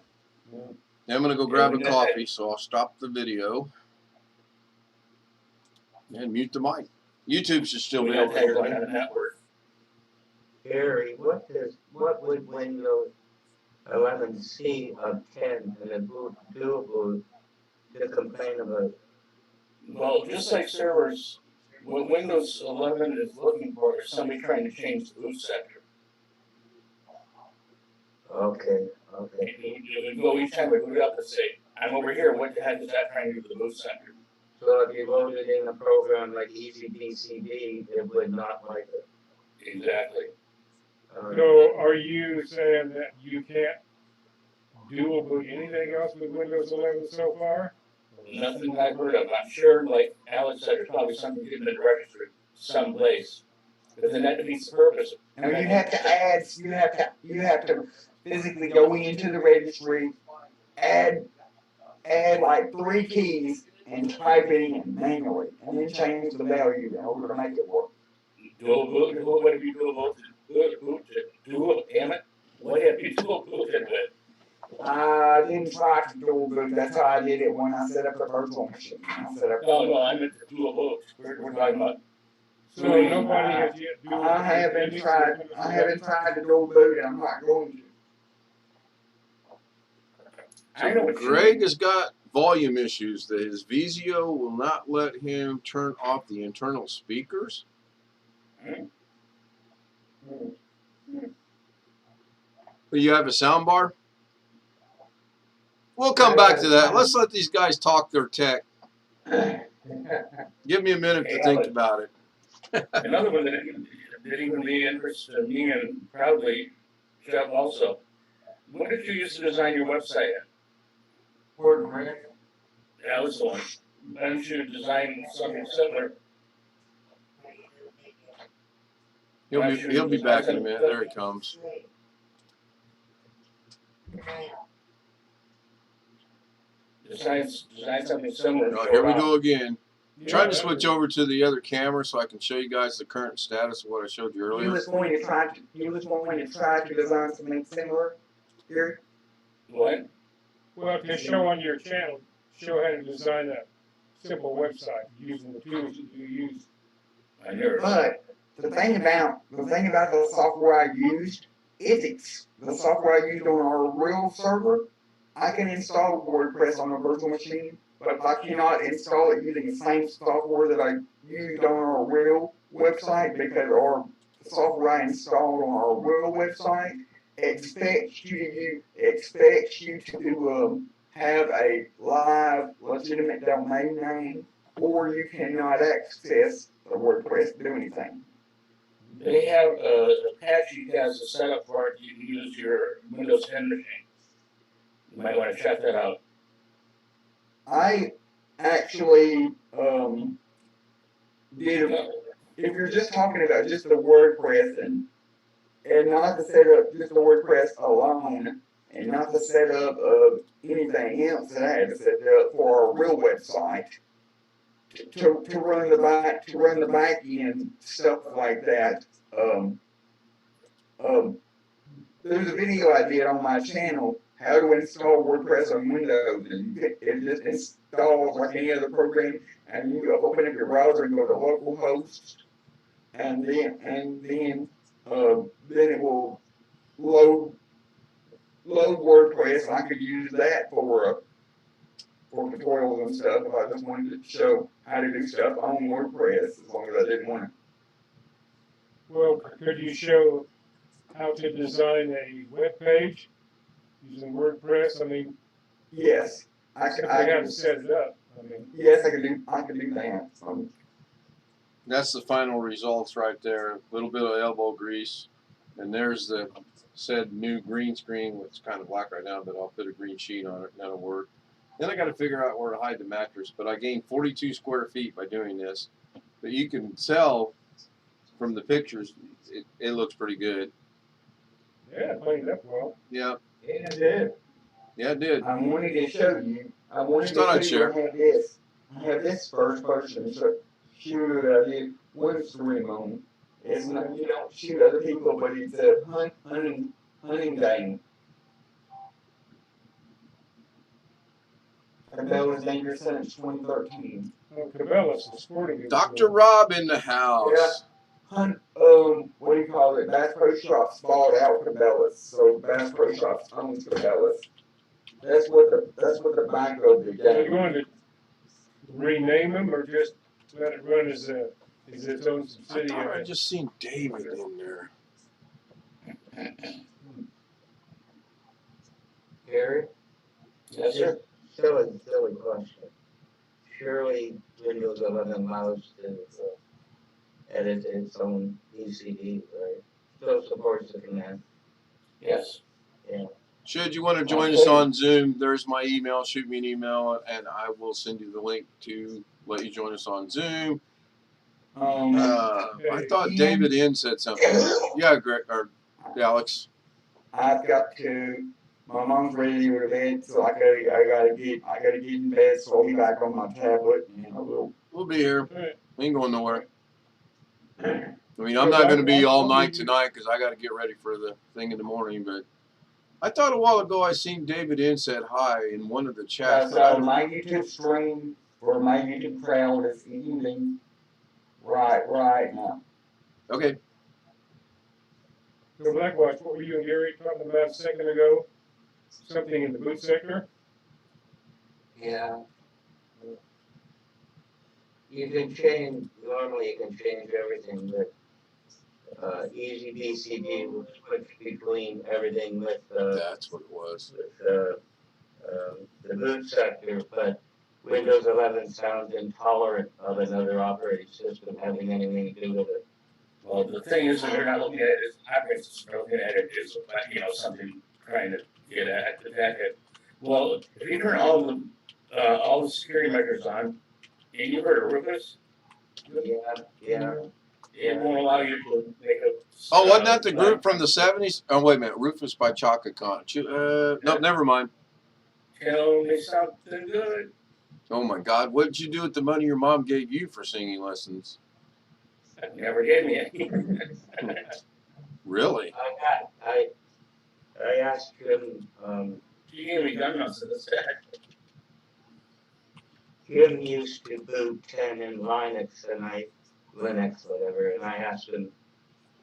Now I'm going to go grab a coffee, so I'll stop the video and mute the mic. YouTube should still be got okay. that right on the network. Gary, what would Windows 11C of 10 and a boot to complain about? Well, just like servers, what Windows 11 is looking for is somebody trying to change the boot sector. Okay. It would go each time we boot up and say, I'm over here, what the heck is that trying to do to the boot sector? So if you loaded in a program like EasyBCD, it would not like it. Exactly. So, are you saying that you can't dual boot anything else with Windows 11 so far? Nothing I've heard of. I'm sure, like Alex said, there's probably something in the registry someplace. But then that defeats the purpose. And you have to add. You have to physically go into the registry, add like 3 keys, and type it in manually, and then change the value in order to make it work. Dual boot, what have you dual booted? Damn it. What have you dual booted with? I didn't try to dual boot. That's how I did it when I set up the virtual machine. No, I meant the dual boot. We're talking about. So nobody has yet dual booted. I haven't tried to dual boot, and I'm not going to. I know what you Greg mean. has got volume issues that his Vizio will not let him turn off the internal speakers. But you have a sound bar? We'll come back to that. Let's let these guys talk their tech. Give me a minute to think about it. Another one that even be interested in me and probably Jeff also. What did you use to design your website? WordPress. That was the one. Why don't you design something similar He'll be back in a minute. There he comes. Design something similar. Oh, here we go again. Yeah, Trying to switch over to the other camera so I can show you guys the current status of what I showed you You earlier. was going to try to design something similar here. What? Well, to show on your channel, show how to design a simple website using the tools that you use. I never. But the thing about the software I used is the software I used on our real server. I can install WordPress on a virtual machine, but I cannot install it using the same software that I used on our real website because our software I installed on our real website expects you to have a live legitimate domain name, or you cannot access the WordPress to do anything. They have a patch you guys set up for it. You can use your Windows 10 machine. You might want to check that out. I actually did. If you're just talking about just the WordPress and not the setup, just the WordPress alone, and not the setup of anything else that I had to set up for our real website to run the back end stuff like that. There's a video I did on my channel how to install WordPress on Windows, and it just installs like any other program, and you open up your browser and go to localhost, and then it will load WordPress. And I could use that for tutorials and stuff if I just wanted to show how to do stuff on WordPress, as long as I didn't want to. Well, could you show how to design a web page using WordPress? I mean, Yes, I simply could. how to set it up. I mean, Yes, I could do that. That's the final results right there. A little bit of elbow grease. And there's the said new green screen, which is kind of black right now, but I'll put a green sheet on it and that'll work. Then I got to figure out where to hide the mattress, but I gained 42 square feet by doing this. But you can tell from the pictures, it looks pretty good. yeah, cleaned up well. Yeah, Yeah, I did. yeah, it did. I wanted to show you. I wanted Just thought I'd to show you. share. I have this first person shoot that I did web stream on. It's not, you don't shoot other people, but it's a hunting game. Cabela's Dangerous since 2013. Well, Cabela's is sporting goods. Dr. Rob in the house. What do you call it? Bass Pro Shops bought out Cabela's, so Bass Pro Shops owns Cabela's. That's what the back of the Are you game. going to rename them or just let it run as its own I thought subsidiary? I just seen David in there. Gary? Yes, sir. Silly question. Surely Windows 11 allows to edit its own BCD, right? Still supports the command. Yes. Yeah. Should you want to join us on Zoom, there's my email. Shoot me an email, and I will send you the link to let you join us on Zoom. I thought David N said something. Yeah, Greg or Alex. I've got to. My mom's ready to go to bed, so I gotta get in bed. So I'll be back on my tablet, and I will. We'll be here. Right. We ain't going nowhere. I mean, I'm not going to be all night tonight because I got to get ready for the thing in the morning. But I thought a while ago I seen David N said hi in one of the chats. That's on my YouTube stream for my YouTube crowd this evening. Right now. Okay. So Blackwatch, what were you and Gary talking about a second ago? Something in the boot sector? Yeah. Normally you can change everything, but Easy BCD will switch between everything with That's what it was. the boot sector, but Windows 11 sounds intolerant of another operating system having anything to do with it. Well, the thing is, they're not looking at it as operating system. They're looking at it as, something trying to attack it. Well, if you turn all the security measures on, and you've heard of Rufus, Yeah. It won't allow you to make a. Oh, wasn't that the group from the 70s? Oh, wait a minute. Rufus by Chaka Khan. No, never mind. Tell me something good. Oh, my God. What did you do with the money your mom gave you for singing lessons? That never gave me any. Really? I asked him, She gave me gun nuts instead. Jim used to boot 10 in Linux, whatever, and I asked him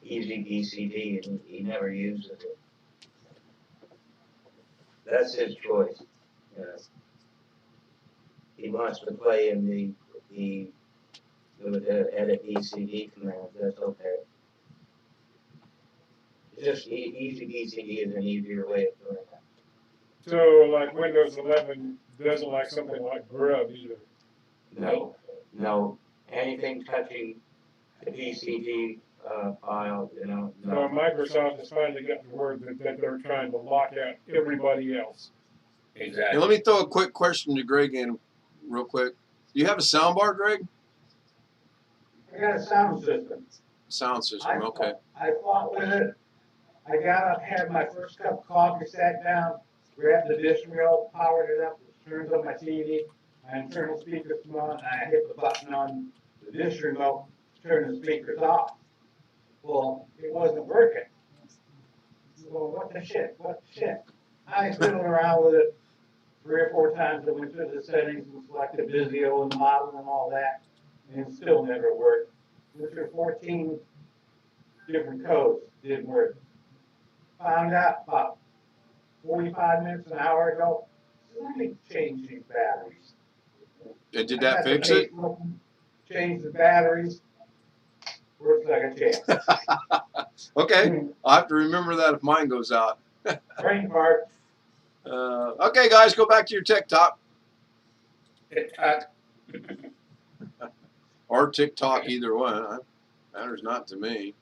easy BCD, and he never used it. That's his choice. You know. He wants to play in with the edit BCD command. That's okay. It's just easy BCD is an easier way of doing that. So like Windows 11 doesn't like something like Grub either. No, anything touching the BCD file, So no. Microsoft has finally got the word that they're trying to lock out everybody else. Hey, Exactly. let me throw a quick question to Greg in real quick. Do you have a sound bar, Greg? I got a sound system. Sound system, okay. I fought with it. I got up, had my first cup of coffee, sat down, grabbed the dish remote, powered it up, turned on my TV, my internal speakers come on, and I hit the button on the dish remote to turn the speakers off. Well, it wasn't working. Well, what the shit? I fiddled around with it 3 or 4 times. I went through the settings and selected Vizio and model and all that, and it still never worked. Went through 14 different codes, didn't work. Found out about 45 minutes, an hour ago, let me change these batteries. And did that fix it? Change the batteries. Works like a champ. Okay, I'll have to remember that if mine goes out. Brain fart. Okay, guys, go back to your tech talk. TikTok. Or TikTok, either one. Matters not to me.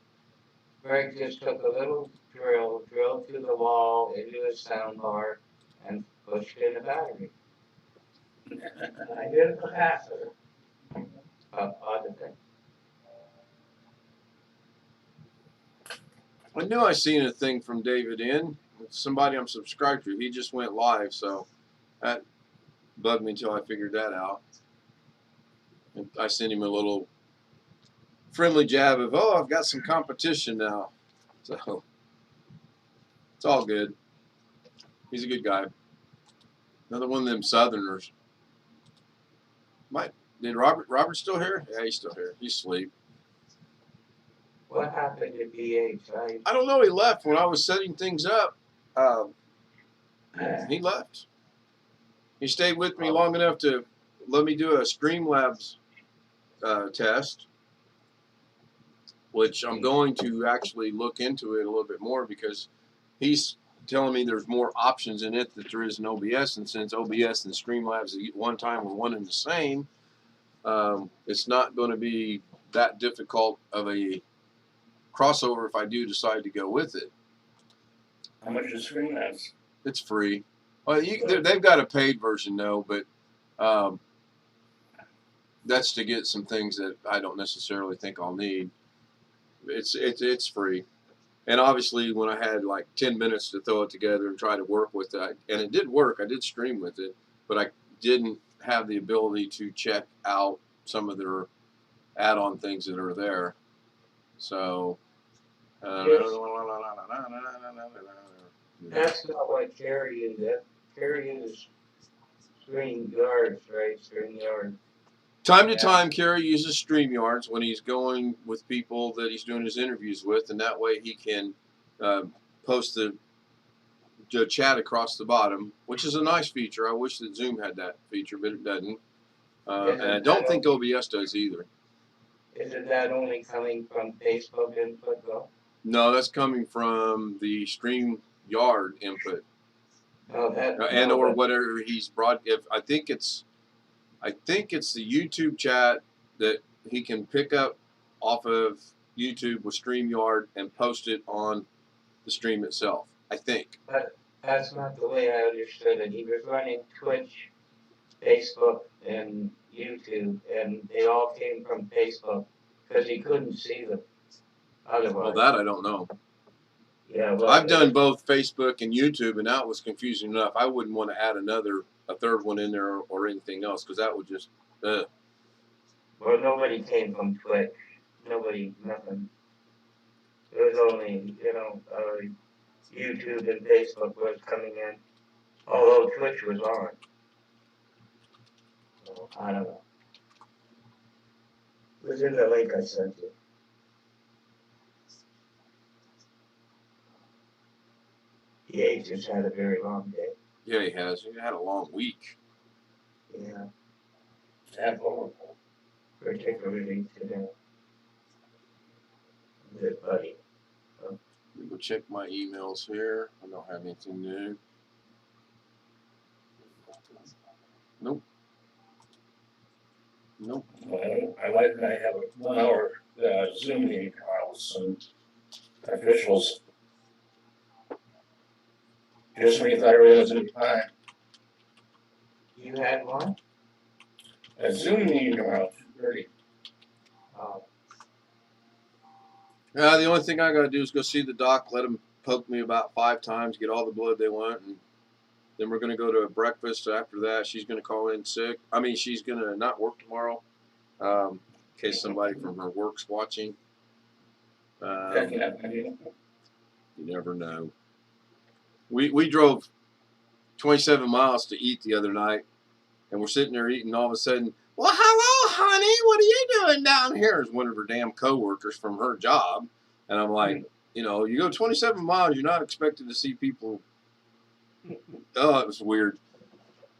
Greg just took a little drilled through the wall into his sound bar, and pushed in a battery. I did it for passive. Odd thing. I knew I seen a thing from David in. Somebody I'm subscribed to. He just went live, so that bugged me until I figured that out. And I sent him a little friendly jab of, oh, I've got some competition now. So it's all good. He's a good guy. Another one of them Southerners. Did Robert still here? Yeah, he's still here. He's asleep. What happened to BH? I don't know. He left when I was setting things up. He left. He stayed with me long enough to let me do a Streamlabs test, which I'm going to actually look into it a little bit more because he's telling me there's more options in it that there is in OBS, and since OBS and Streamlabs at one time were one and the same, it's not going to be that difficult of a crossover if I do decide to go with it. How much is Streamlabs? It's free. Well, they've got a paid version though, but that's to get some things that I don't necessarily think I'll need. It's free, and obviously when I had like 10 minutes to throw it together and try to work with it, and it did work. I did stream with it, but I didn't have the ability to check out some of their add-on things that are there. So. That's not what Carrie is. Carrie is StreamYards, right? StreamYard. Time to time, Kerry uses StreamYards when he's going with people that he's doing his interviews with, and that way he can post the chat across the bottom, which is a nice feature. I wish that Zoom had that feature, but it doesn't. And I don't think OBS does either. Isn't that only coming from Facebook input though? No, that's coming from the StreamYard input, or whatever he's brought. I think it's the YouTube chat that he can pick up off of YouTube with StreamYard and post it on the stream itself. I think. But that's not the way I understood it. He was running Twitch, Facebook, and YouTube, and they all came from Facebook because he couldn't see the other Well, one. that I don't know. Yeah, well, I've done both Facebook and YouTube, and that was confusing enough. I wouldn't want to add a third one in there or anything else, because that would just. Well, nobody came from Twitch. Nobody, nothing. It was only, YouTube and Facebook was coming in, although Twitch was on. So, I don't know. It was in the link I sent you. He just had a very long day. Yeah, he has. He had a long week. Yeah, That's horrible. particularly today. Good buddy. Let me go check my emails here. I don't have anything new. Nope. Nope. My wife and I have a 1 hour Zoom meeting tomorrow with some officials. Just when you thought everything was in time. You had one? A Zoom meeting tomorrow, 2:30. The only thing I got to do is go see the doc, let them poke me about 5 times, get all the blood they want, and then we're going to go to a breakfast. After that, she's going to call in sick. I mean, she's going to not work tomorrow in case somebody from her work's watching. You never know. We drove 27 miles to eat the other night, and we're sitting there eating. All of a sudden, well, hello, honey. What are you doing down here? Is one of her damn coworkers from her job, and I'm like, you go 27 miles, you're not expected to see people. Oh, it was weird.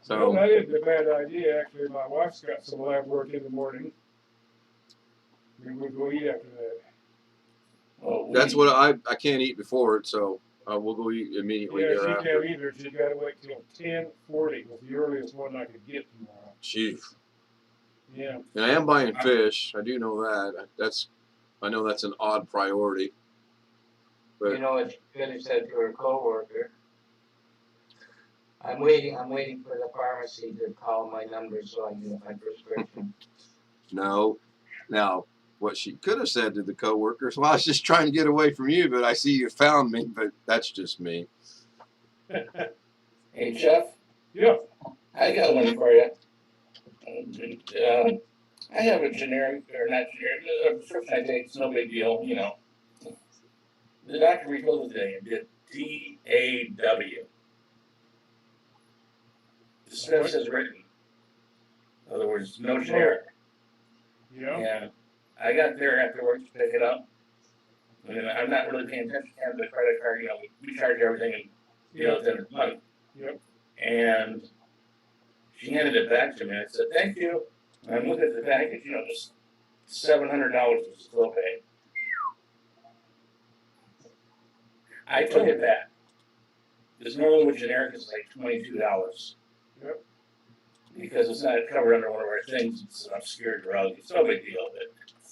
Well, So that isn't a bad idea. Actually, my wife's got some lab work in the morning. We would go eat after that. Well, that's what I can't eat before it, so we'll go eat immediately Yeah, she thereafter. can't either. She's got to wait till 10:40 was the earliest one I could get tomorrow. Jeez. Yeah. And I am buying fish. I do know that. I know that's an odd priority. But You know what she could have said to her coworker? I'm waiting for the pharmacy to call my number so I can get my prescription. no. Now, what she could have said to the coworkers, well, I was just trying to get away from you, but I see you found me. But that's just me. Hey, Jeff, Yeah. I got one for you. I have a generic, or not generic, a prescription I take, it's no big deal, The doctor refilled it today and did DAW. The script says written. In other words, no generic. Yeah. And I got there afterwards to pick it up. And I'm not really paying attention to the credit card, we charge everything in, at the end of the month. Yep. And she handed it back to me. I said, thank you. And I'm looking at the package, just $700 was still paid. I took it back. Because normally with generic it's like $22. Yep. Because it's not covered under one of our things, it's an obscure drug. It's no big deal,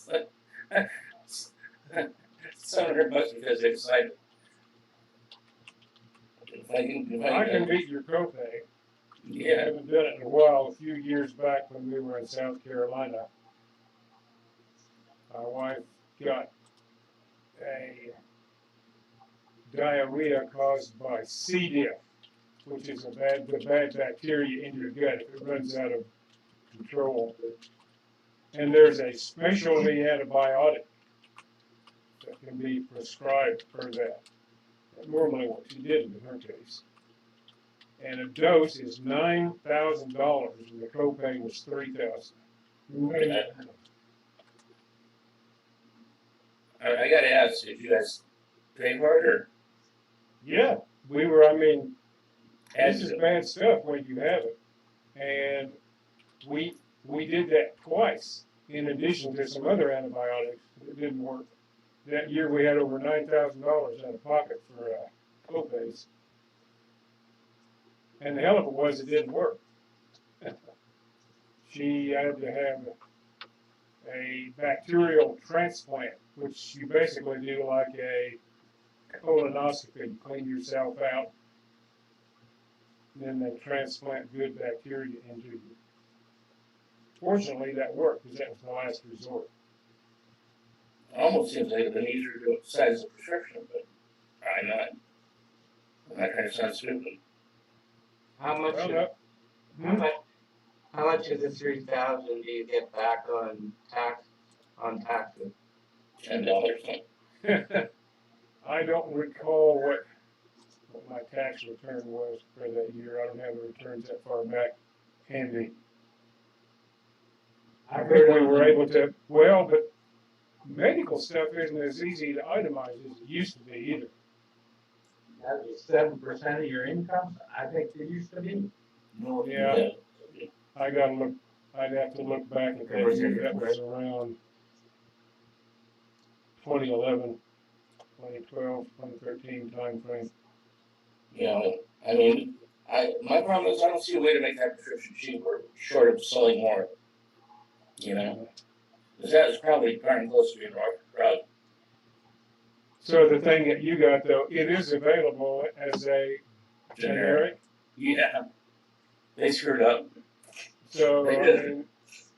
but $700 because they decided. I can beat your copay. I Yeah. haven't done it in a while. A few years back when we were in South Carolina, my wife got a diarrhea caused by C. diff, which is the bad bacteria in your gut if it runs out of control. And there's a specialty antibiotic that can be prescribed for that. Normally what she did in her case. And a dose is $9,000 and the copay was $3,000. I gotta ask, did you guys pay for it or? Yeah, this is bad stuff when you have it. And we did that twice in addition to some other antibiotics that didn't work. That year we had over $9,000 out of pocket for copays. And the hell of it was it didn't work. She had to have a bacterial transplant, which you basically do like a colonoscopy, clean yourself out. Then they transplant good bacteria into you. Fortunately, that worked because that was the last resort. Almost seems like it'd been easier to do it besides the prescription, but probably not. I'm not trying to sound stupid. How much? Well, How Hmm? much? How much of the 3,000 do you get back on taxes? $10. I don't recall what my tax return was for that year. I don't have the returns that far back handy. I I've think heard we on were the- able to, well, but medical stuff isn't as easy to itemize as it used to be either. That was 7% of your income. I think it used to be. No, Yeah. I gotta look, I'd have to look back and think that was around 2011, 2012, 2013 timeframe. Yeah, I mean, my problem is I don't see a way to make that prescription cheaper, short of selling more. You know, because that is probably darn close to being a drug. So the thing that you got though, it is available as a generic. Yeah, they screwed up. So, They I did. mean,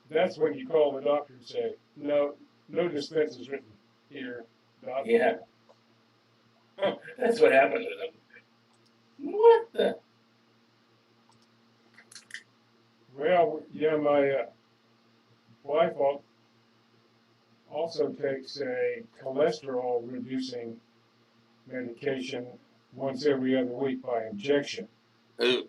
that's when you call the doctor and say, no dispense is written here, doc. Yeah. That's what happened to them. What the? Well, yeah, my wife also takes a cholesterol reducing medication once every other week by injection. Ooh,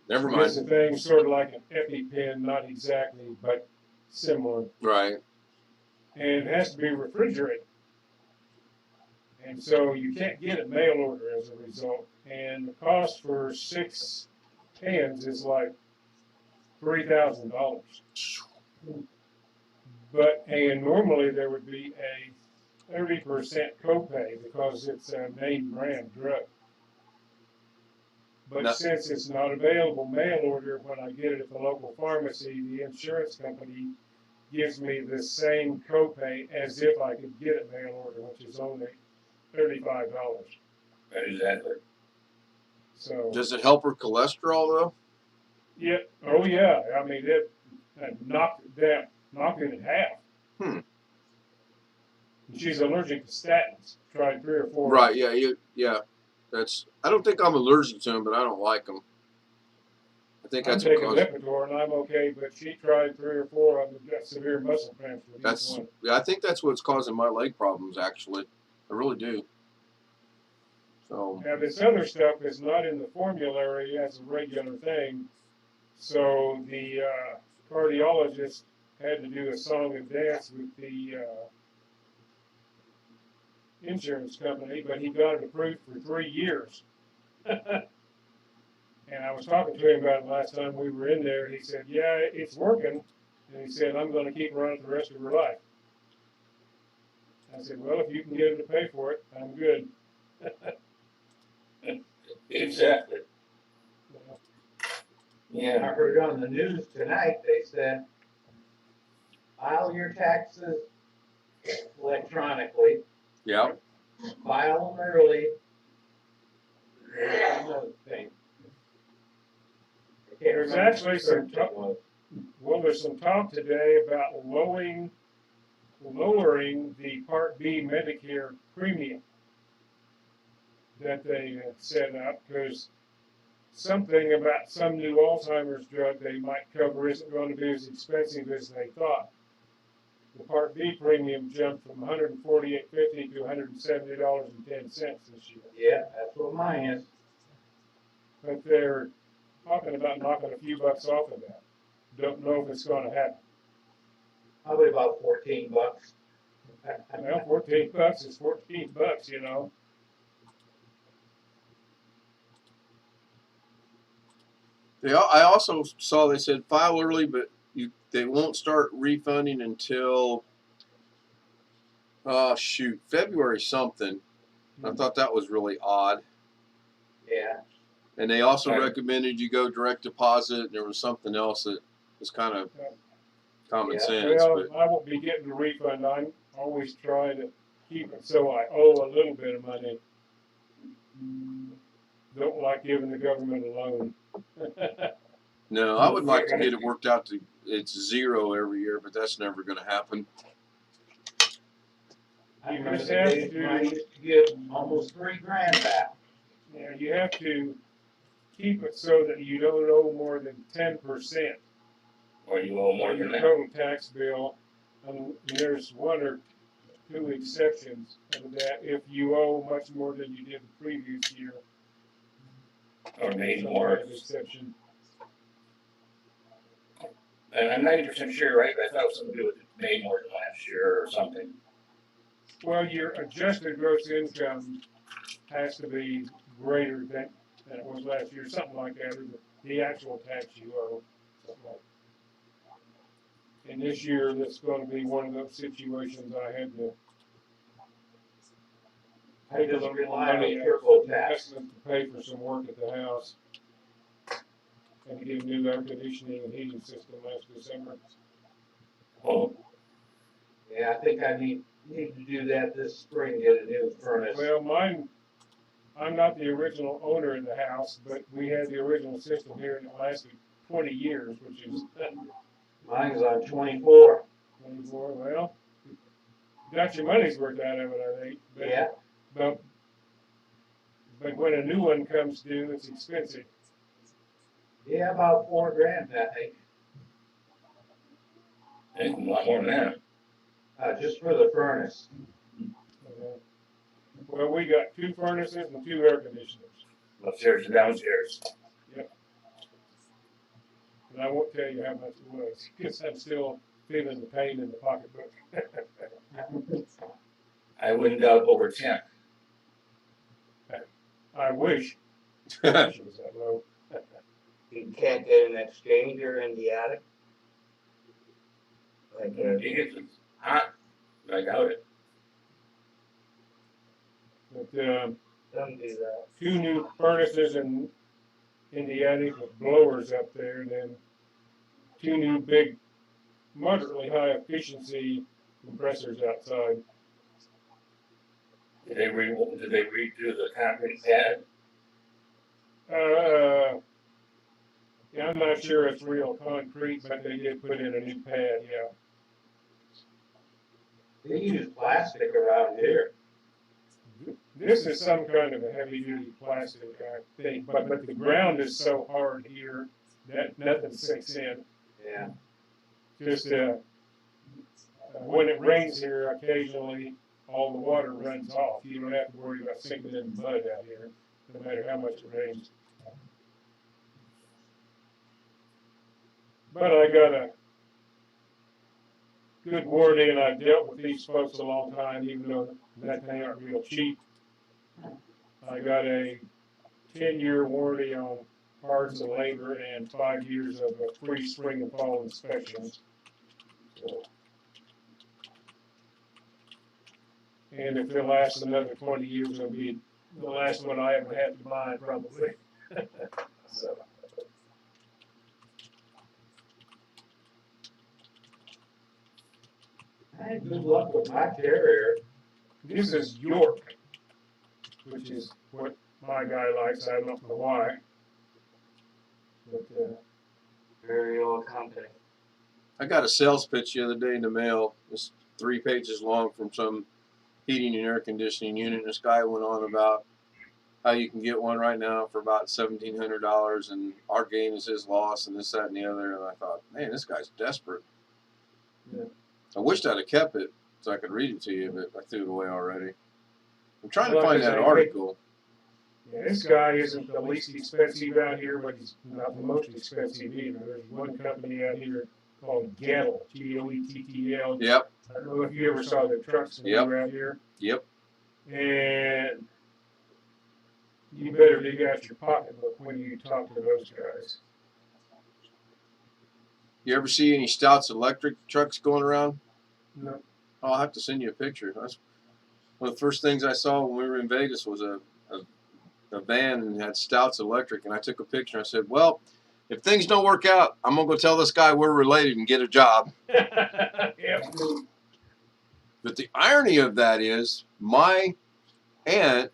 never It's a mind. thing sort of like an EpiPen, not exactly, but similar. Right. And it has to be refrigerated. And so you can't get it mail order as a result. And the cost for 6 pens is like $3,000. And normally there would be a 30% copay because it's a name brand drug. But No. since it's not available mail order, when I get it at the local pharmacy, the insurance company gives me the same copay as if I could get it mail order, which is only $35. Exactly. So Does it help her cholesterol though? yeah, oh yeah. I mean it knocked it in half. And she's allergic to statins. Tried 3 or 4. Right. Yeah. That's. I don't think I'm allergic to them, but I don't like them. I think I'm that's taking because Lipitor and I'm okay, but she tried 3 or 4 of them and got severe muscle cramps with each that's. one. Yeah, I think that's what's causing my leg problems. Actually, I really do. So. Now this other stuff is not in the formulary as a regular thing, so the cardiologist had to do a song and dance with the insurance company, but he got it approved for 3 years. And I was talking to him about it last time we were in there. He said, yeah, it's working. And he said, I'm going to keep running the rest of her life. I said, well, if you can get him to pay for it, I'm good. Exactly. I Yeah. heard on the news tonight, they said, file your taxes electronically, Yeah. file them early. Another thing. I can't There's remember actually what some it was. Well, there's some talk today about lowering the Part B Medicare premium that they had set up because something about some new Alzheimer's drug they might cover isn't going to be as expensive as they thought. The Part B premium jumped from $148.50 to $170.10 this year. Yeah, that's what mine is. But they're talking about knocking a few bucks off of that. Don't know if it's going to happen. Probably about $14. Well, $14 is $14, you know. I also saw they said file early, but they won't start refunding until February something. I thought that was really odd. Yeah. And they also Right. recommended you go direct deposit. And there was something else that was kind of common Yeah. sense. Well, But I won't be getting a refund. I always try to keep it so I owe a little bit of money. Don't like giving the government a loan. no, I would like to get it worked out to it's zero every year, but that's never going to happen. I You remember just the have days when I to, used to get almost $3,000 back. you have to keep it so that you don't owe more than 10% Or you owe more of your than that. total tax bill. And there's one or two exceptions of that. If you owe much more than you did the previous year, Or made some more. kind of exception. And I'm 90% sure, right? But I thought it was something to do with it made more than last year or something. Well, your adjusted gross income has to be greater than it was last year, something like that, or the actual tax you owe. Something like that. And this year, that's going to be one of those situations I had to I take a just little rely on money out triple of tax. investment to pay for some work at the house. And to get a new air conditioning and heating system last December. Oh, Yeah, I think I need to do that this spring, get a new furnace. Well, mine, I'm not the original owner of the house, but we had the original system here and it lasted 20 years, which is Mine's on 24. 24. Well, got your money's worth out of it, I think. But, Yeah. but when a new one comes due, it's expensive. Yeah, about $4,000, I think. a lot more than that. Just for the furnace. Well, we got 2 furnaces and 2 air conditioners. Upstairs and downstairs. And I won't tell you how much it was, because I'm still feeling the pain in the pocketbook. I wouldn't doubt over 10. I wish it was that low. You can't get an exchanger in the attic? Like, It gets hot. I doubt it. But don't do that. 2 new furnaces in the attic with blowers up there, and then 2 new big, moderately high efficiency compressors outside. Did they redo the concrete pad? Yeah, I'm not sure it's real concrete, but they did put in a new pad, yeah. They use plastic around here. This is some kind of a heavy-duty plastic, I think, but the ground is so hard here that nothing sinks in. Yeah. Just when it rains here, occasionally all the water runs off. You don't have to worry about sinking in the mud out here, no matter how much it rains. But I got a good warranty, and I've dealt with these folks a long time, even though that they aren't real cheap. I got a 10-year warranty on parts and labor and 5 years of a free spring and fall inspections. So, and if it lasts another 20 years, it'll be the last one I ever have to buy, probably. So. I had good luck with my carrier. This is York, which is what my guy likes. I don't know why. But, Very old company. I got a sales pitch the other day in the mail. It's 3 pages long from some heating and air conditioning unit. This guy went on about how you can get one right now for about $1,700, and our gain is his loss, and this, that, and the other. And I thought, man, this guy's desperate. Yeah. I wished I'd have kept it so I could read it to you, but I threw it away already. I'm trying to Well, find that article. yeah, this guy isn't the least expensive out here, but he's not the most expensive either. There's one company out here called Gettle, G-O-E-T-T-L. Yep. I don't know if you ever saw the trucks that Yep. were out here. Yep. And you better dig out your pocketbook when you talk to those guys. You ever see any Stouts electric trucks going around? No. Oh, I'll have to send you a picture. That's one of the first things I saw when we were in Vegas was a van and had Stouts electric, and I took a picture. I said, well, if things don't work out, I'm going to go tell this guy we're related and get a job. Yep. But the irony of that is my aunt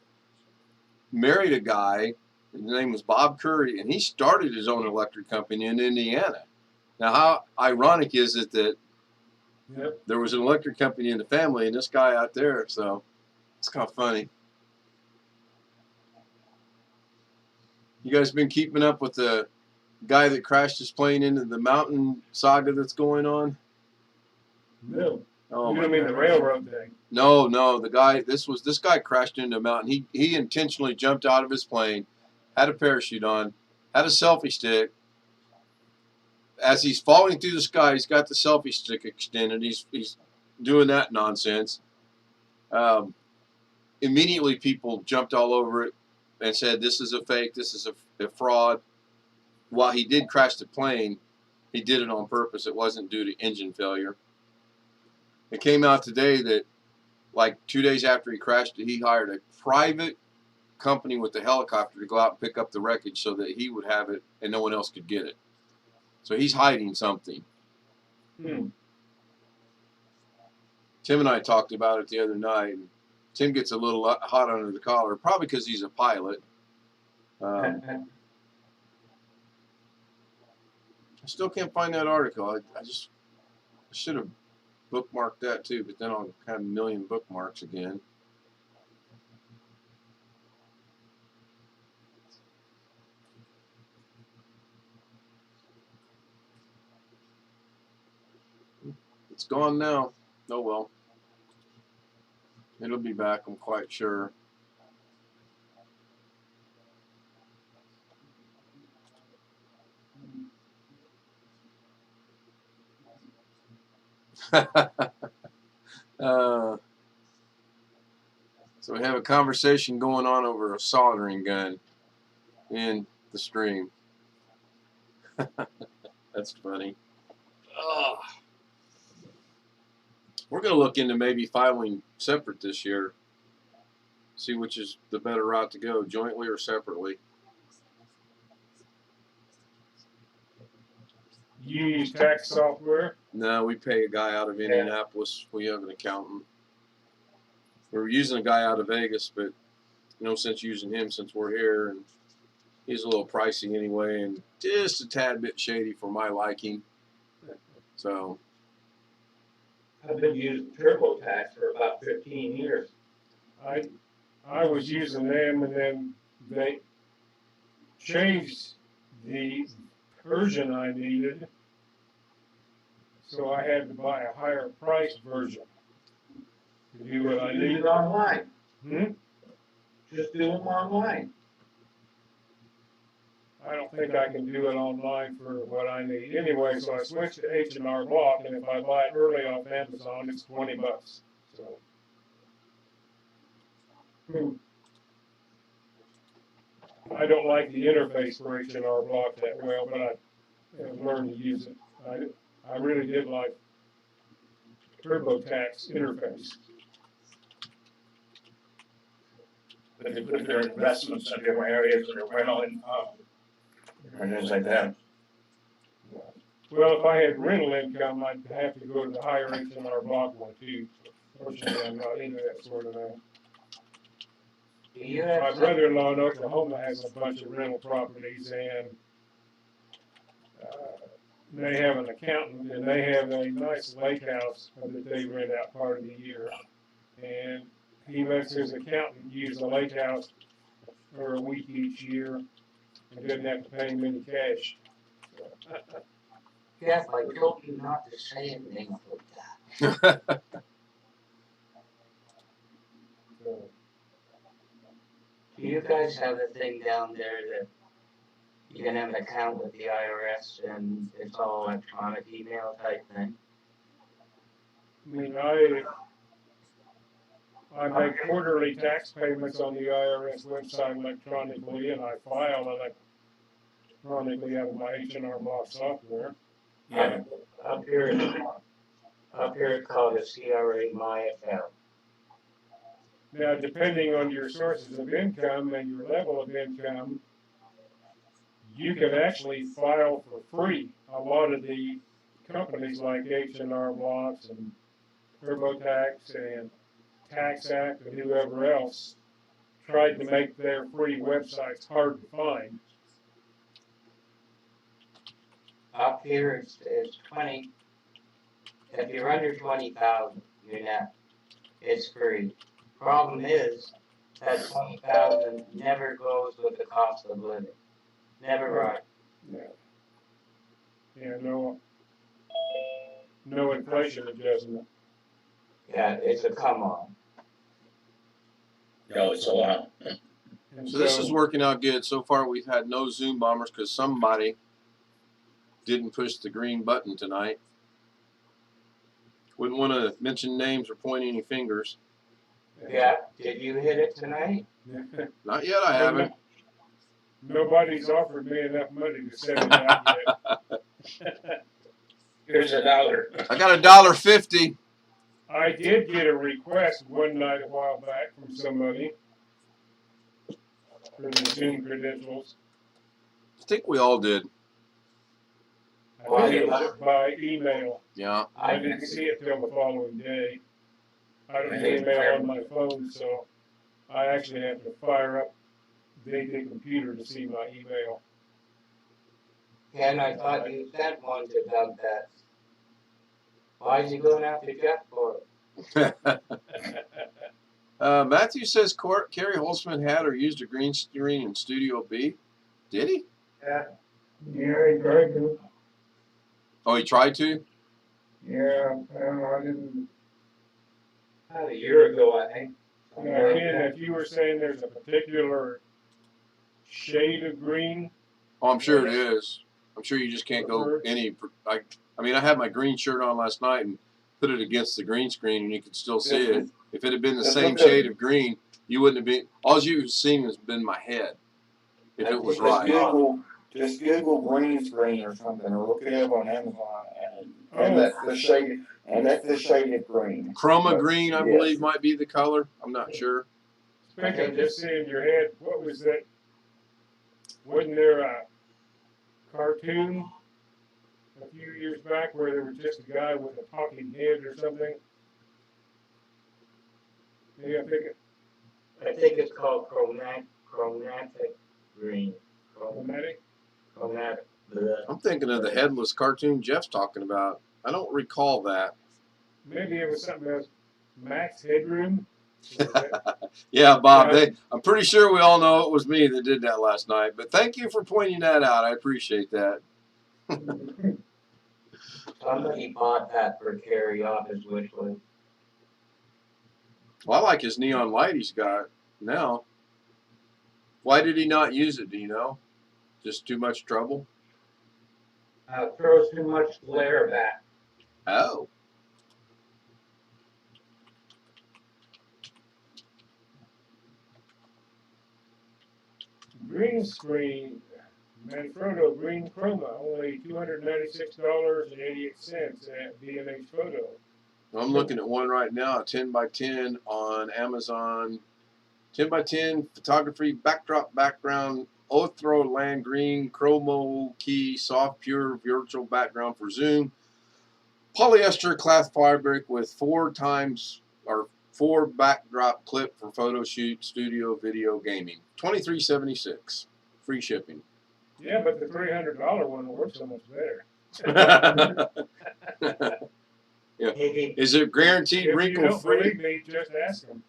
married a guy, his name was Bob Curry, and he started his own electric company in Indiana. Now, how ironic is it that Yep. There was an electric company in the family, and this guy out there, so it's kind of funny. You guys been keeping up with the guy that crashed his plane into the mountain saga that's going on? No. Oh, You my don't mean God. the railroad thing? No, the guy, this guy crashed into a mountain. He intentionally jumped out of his plane, had a parachute on, had a selfie stick. As he's falling through the sky, he's got the selfie stick extended. He's doing that nonsense. Immediately people jumped all over it and said, this is a fake, this is a fraud. While he did crash the plane, he did it on purpose. It wasn't due to engine failure. It came out today that like 2 days after he crashed it, he hired a private company with a helicopter to go out and pick up the wreckage so that he would have it and no one else could get it. So he's hiding something. Hmm. Tim and I talked about it the other night. And Tim gets a little hot under the collar, probably because he's a pilot. I still can't find that article. I should have bookmarked that too, but then I'll have a million bookmarks again. It's gone now. Oh well. It'll be back, I'm quite sure. So we have a conversation going on over a soldering gun in the stream. That's funny. We're going to look into maybe filing separate this year. See which is the better route to go, jointly or separately. You use tax software? No, we pay a guy out of Indianapolis. We have an accountant. We were using a guy out of Vegas, but no sense using him since we're here. And he's a little pricey anyway, and just a tad bit shady for my liking. So I've been using TurboTax for about 15 years. I was using them, and then they changed the version I needed, so I had to buy a higher price version to do what I Use needed. it online. Hmm? Just do them online. I don't think I can do it online for what I need anyway, so I switched to H&R Block, and if I buy it early off Amazon, it's $20. So. I don't like the interface for H&R Block that well, but I have learned to use it. I really did like TurboTax interface. But they put their investments in different areas and their rental income and things like that. Well, if I had rental income, I'd have to go to the higher H&R Block one too. Fortunately, I'm not into that sort of thing. Do you My have brother-in-law in Oklahoma has a bunch of rental properties, and they have an accountant, and they have a nice lake house that they rent out part of the year. And he lets his accountant use the lake house for a week each year and doesn't have to pay him any cash. Jeff, I told you not to say anything like that. So, Do you guys have a thing down there that you can have an account with the IRS and it's all electronic email type thing? I mean, I make quarterly tax payments on the IRS website electronically, and I file electronically out of my H&R Block software. Yeah. Up here it's called a CRA My account. Now, depending on your sources of income and your level of income, you can actually file for free. A lot of the companies like H&R Blocks and TurboTax and Tax Act and whoever else tried to make their free websites hard to find. Up here it's 20. If you're under 20,000, you're not. It's free. Problem is that 20,000 never goes with the cost of living. Never right. Yeah, no inflation adjustment. Yeah, it's a come on. No, it's a lot. And So this is working out good. So far, we've had no Zoom bombers because somebody didn't push the green button tonight. Wouldn't want to mention names or point any fingers. Yeah, did you hit it tonight? Not yet, I haven't. Nobody's offered me enough money to send it out yet. Here's $1. I got $1.50. I did get a request one night a while back from somebody for the Zoom credentials. I think we all did. I think it was by email. Yeah. I didn't see it till the following day. I don't have email on my phone, so I actually have to fire up the computer to see my email. And I thought you sent one to Doug that. Why is he going after Jeff for it? Matthew says Kerry Holtzman had or used a green screen in Studio B. Did he? Yeah, he tried to. Oh, he tried to? Yeah, I didn't. About a year ago, I think. Now, Ken, if you were saying there's a particular shade of green, Oh, I'm sure it is. I'm sure you just can't go any. I mean, I had my green shirt on last night and put it against the green screen, and you could still see it. If it had been the same shade of green, you wouldn't have been. All you have seen has been my head. If it was right. Just Google green screen or something, or look it up on Amazon, and that's the shade. And that's the shade of green. Chroma green, I believe, might be the color. I'm not sure. speaking of just seeing your head, what was that? Wasn't there a cartoon a few years back where there was just a guy with a talking head or something? Yeah, I think it's called chromatic green. Chromatic? Chromatic. I'm thinking of the headless cartoon Jeff's talking about. I don't recall that. Maybe it was something else. Max Headroom? Yeah, Bob. I'm pretty sure we all know it was me that did that last night. But thank you for pointing that out. I appreciate that. Somebody bought that for Kerry off his wish list. Well, I like his neon light he's got now. Why did he not use it? Do you know? Just too much trouble? Throws too much glare back. Oh. Green screen, Manfrotto Green Chroma, only $296.88 at B&H Photo. I'm looking at one right now, 10 by 10 on Amazon. 10 by 10 photography, backdrop, background, Othro land green, chromo key, soft, pure virtual background for Zoom. Polyester cloth fabric with 4 backdrop clip for photo shoot, studio, video, gaming. $23.76. Free shipping. Yeah, but the $300 one works so much better. Yeah. Is it guaranteed wrinkle free? If you don't believe me, just ask them.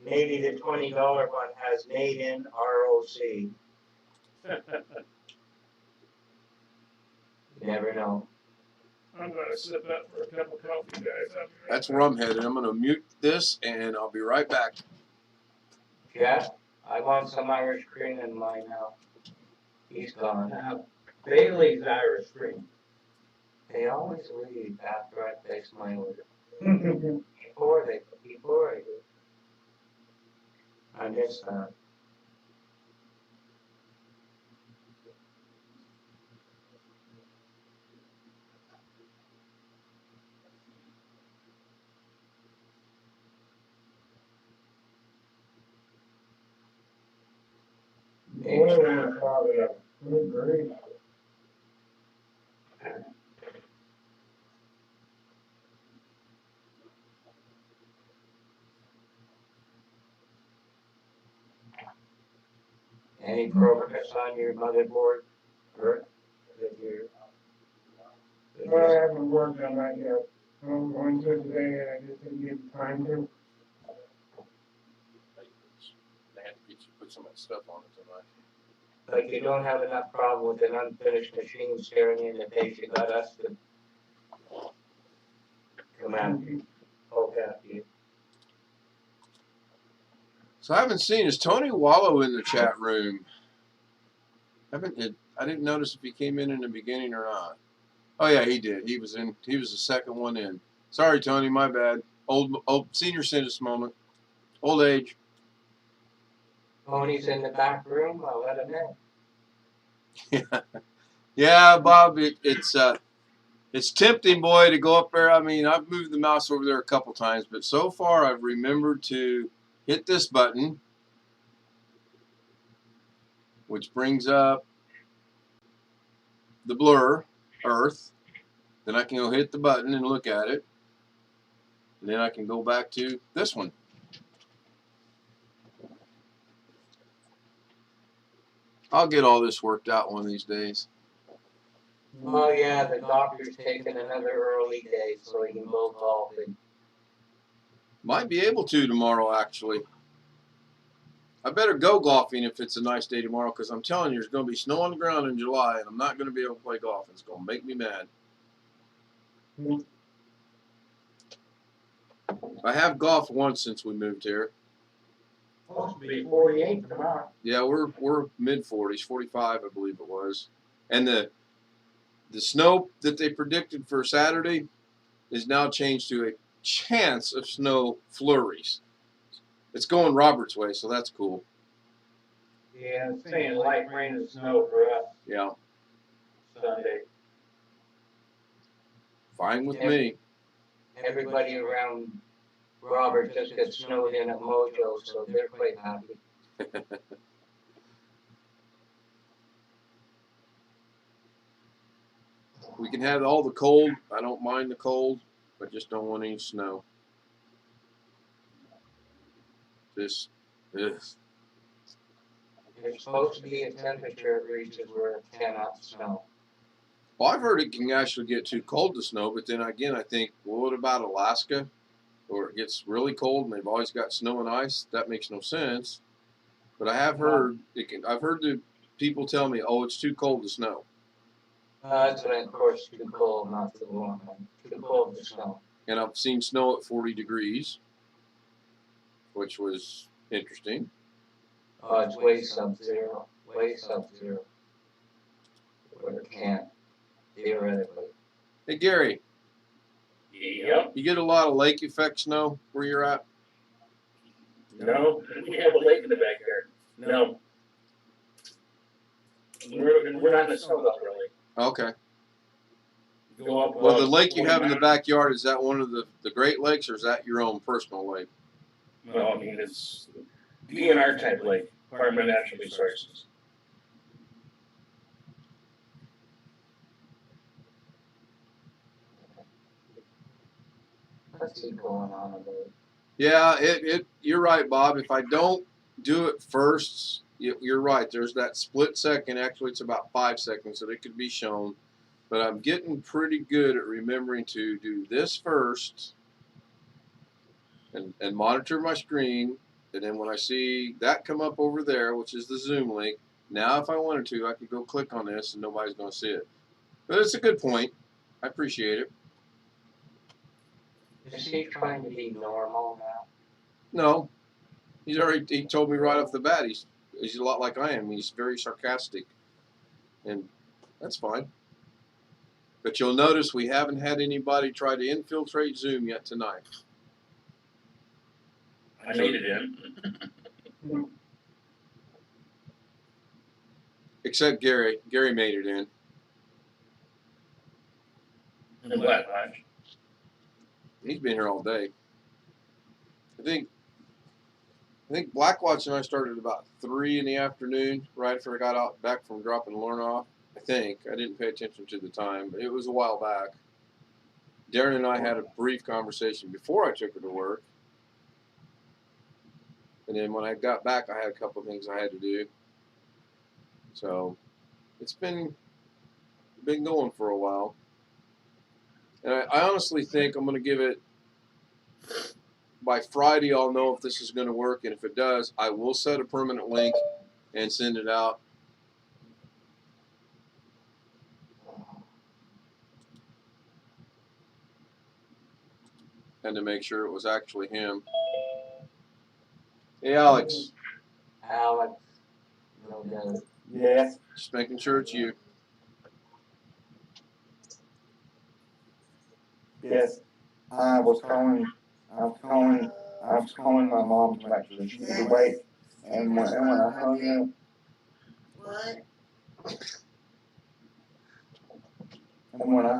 Maybe the $20 one has made in ROC. You never know. I'm going to sip up for a cup of coffee, guys. That's where I'm headed. I'm going to mute this, and I'll be right back. Yeah, I want some Irish cream in mine now. He's gone. Bailey's Irish cream. They always leave after I place my order. Before I do. I miss that. Any progress on your motherboard? Or Well, I haven't worked on that yet. I'm going to today and I just didn't get time to. They had to put some of that stuff on it tonight. Like you don't have enough problem with an unfinished machine staring in the face. You got us to come out and poke after you. So I haven't seen, is Tony Wallow in the chat room? I didn't notice if he came in the beginning or not. Oh yeah, he did. He was the second one in. Sorry, Tony, my bad. Old senior citizen moment. Old age. Tony's in the back room. I'll let him in. Yeah, Bob, it's tempting, boy, to go up there. I mean, I've moved the mouse over there a couple times, but so far I've remembered to hit this button, which brings up the blur, Earth. Then I can go hit the button and look at it. And then I can go back to this one. I'll get all this worked out one of these days. Oh yeah, the doctor's taking another early day so he can go golfing. Might be able to tomorrow, actually. I better go golfing if it's a nice day tomorrow, because I'm telling you, there's going to be snow on the ground in July, and I'm not going to be able to play golf. It's going to make me mad. I have golfed once since we moved here. Supposed to be 48 tomorrow. Yeah, we're mid-40s, 45, I believe it was. And the snow that they predicted for Saturday is now changed to a chance of snow flurries. It's going Robert's way, so that's cool. Yeah, it's saying light rain and snow for us Yeah, Sunday. fine with me. Everybody around Robert just gets snowed in at Mojo, so they're quite happy. We can have all the cold. I don't mind the cold, but just don't want any snow. This. There's supposed to be a temperature it reaches where it cannot snow. Well, I've heard it can actually get too cold to snow, but then again, I think, well, what about Alaska, where it gets really cold and they've always got snow and ice? That makes no sense. But I have heard I've heard the people tell me, oh, it's too cold to snow. That's when, of course, too cold, not too warm. Too cold to snow. And I've seen snow at 40 degrees, which was interesting. Oh, it's way sub-zero. Way sub-zero. Where it can't, theoretically. Hey, Gary, Yep. you get a lot of lake effect snow where you're at? No, we have a lake in the backyard. No. We're not in the snow belt really. Okay. Go up. Well, the lake you have in the backyard, is that one of the Great Lakes, or is that your own personal lake? No, I mean it's DNR type lake, Department of Natural Resources. Let's keep going on a bit. Yeah, you're right, Bob. If I don't do it first, you're right. There's that split second. Actually, it's about 5 seconds that it could be shown. But I'm getting pretty good at remembering to do this first and monitor my screen. And then when I see that come up over there, which is the Zoom link, now if I wanted to, I could go click on this and nobody's going to see it. But it's a good point. I appreciate it. Is he trying to be normal now? No, he told me right off the bat he's a lot like I am. He's very sarcastic, and that's fine. But you'll notice we haven't had anybody try to infiltrate Zoom yet tonight. I made it in. Except Gary. Gary made it in. And Black Lodge. He's been here all day. I think Blackwatch and I started about 3 in the afternoon, right after I got out back from dropping Lauren off. I think. I didn't pay attention to the time, but it was a while back. Darren and I had a brief conversation before I took her to work. And then when I got back, I had a couple of things I had to do. So it's been going for a while. And I honestly think I'm going to give it, by Friday I'll know if this is going to work, and if it does, I will set a permanent link and send it out. And to make sure it was actually him. Hey, Alex. Alex. No doubt. Yes. Just making sure it's you. Yes. I was calling my mom to make sure she was awake. And when I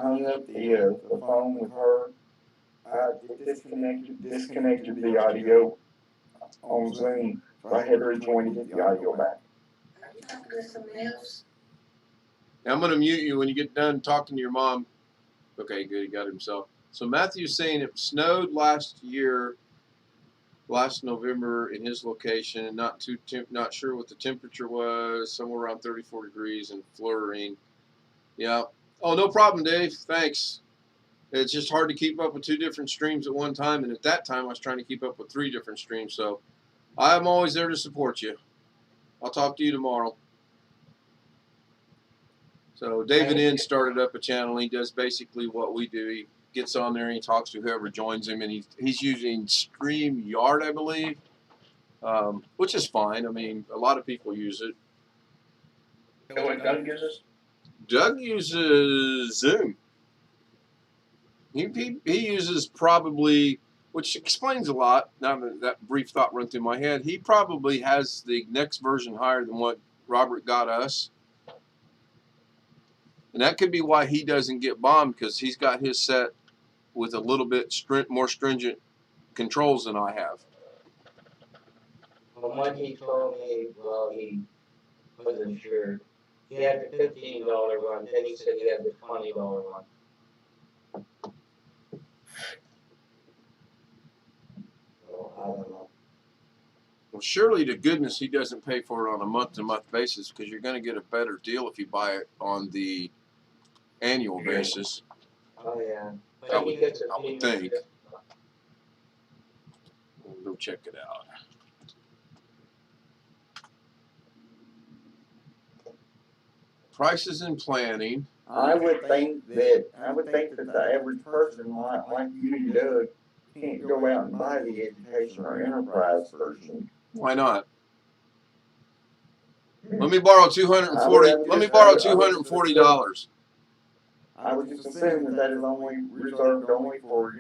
hung up, the phone with her, it disconnected the audio on Zoom. So I had to rejoin to get the audio back. Now I'm going to mute you when you get done talking to your mom. Okay, good. He got himself. So Matthew's saying it snowed last November in his location. Not sure what the temperature was. Somewhere around 34 degrees and flurrying. Yeah. Oh, no problem, Dave. Thanks. It's just hard to keep up with 2 different streams at one time, and at that time I was trying to keep up with 3 different streams. So I'm always there to support you. I'll talk to you tomorrow. So David N started up a channel. He does basically what we do. He gets on there and he talks to whoever joins him, and he's using StreamYard, I believe, which is fine. I mean, a lot of people use it. You know what Doug uses? Doug uses Zoom. He uses probably, which explains a lot. Now that brief thought run through my head, he probably has the next version higher than what Robert got us. And that could be why he doesn't get bombed, because he's got his set with a little bit more stringent controls than I have. From what he told me, well, he wasn't sure. He had the $15 one, then he said he had the $20 one. So I don't know. Well, surely to goodness he doesn't pay for it on a month-to-month basis, because you're going to get a better deal if you buy it on the annual basis. Oh yeah. But I he would gets a think. premium. We'll go check it out. Prices and planning. I would think that the average person like you and Doug can't go out and buy the education or enterprise version. Why not? Let me borrow $240. Let me borrow $240. I would just assume that is only reserved only for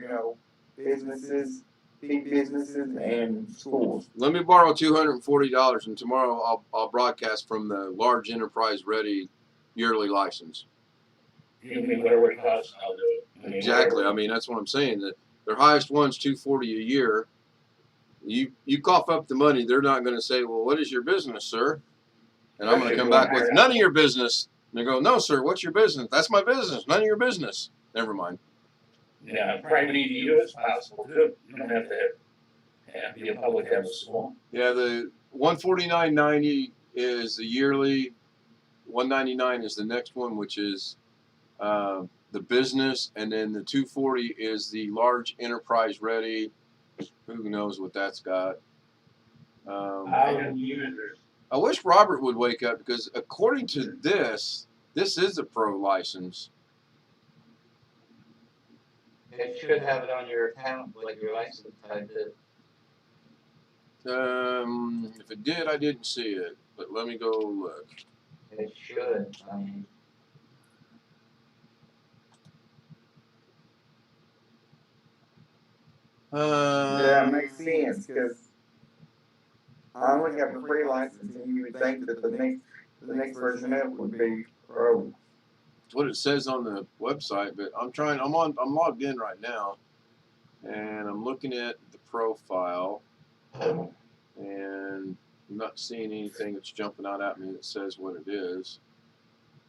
businesses, big businesses, and schools. Let me borrow $240, and tomorrow I'll broadcast from the large enterprise ready yearly license. You mean whatever it costs, I'll do it. Exactly. I mean, that's what I'm saying. That their highest one's $240 a year. You cough up the money, they're not going to say, "Well, what is your business, sir?" And I'm going to come back with, "None of your business." And they go, "No, sir. What's your business?" "That's my business. None of your business." Never mind. Yeah, private EDU is possible too. You don't have to be a public have a school. Yeah, the $149.90 is the yearly. $199 is the next one, which is the business, and then the $240 is the large enterprise ready. Who knows what that's got? Users. I wish Robert would wake up, because according to this is a pro license. It should have it on your account, like your license type it. If it did, I didn't see it, but let me go look. It should. I mean, Yeah, it makes sense, because I only have a free license, and you would think that the next version of it would be pro. It's what it says on the website, but I'm logged in right now, and I'm looking at the profile, and I'm not seeing anything that's jumping out at me that says what it is.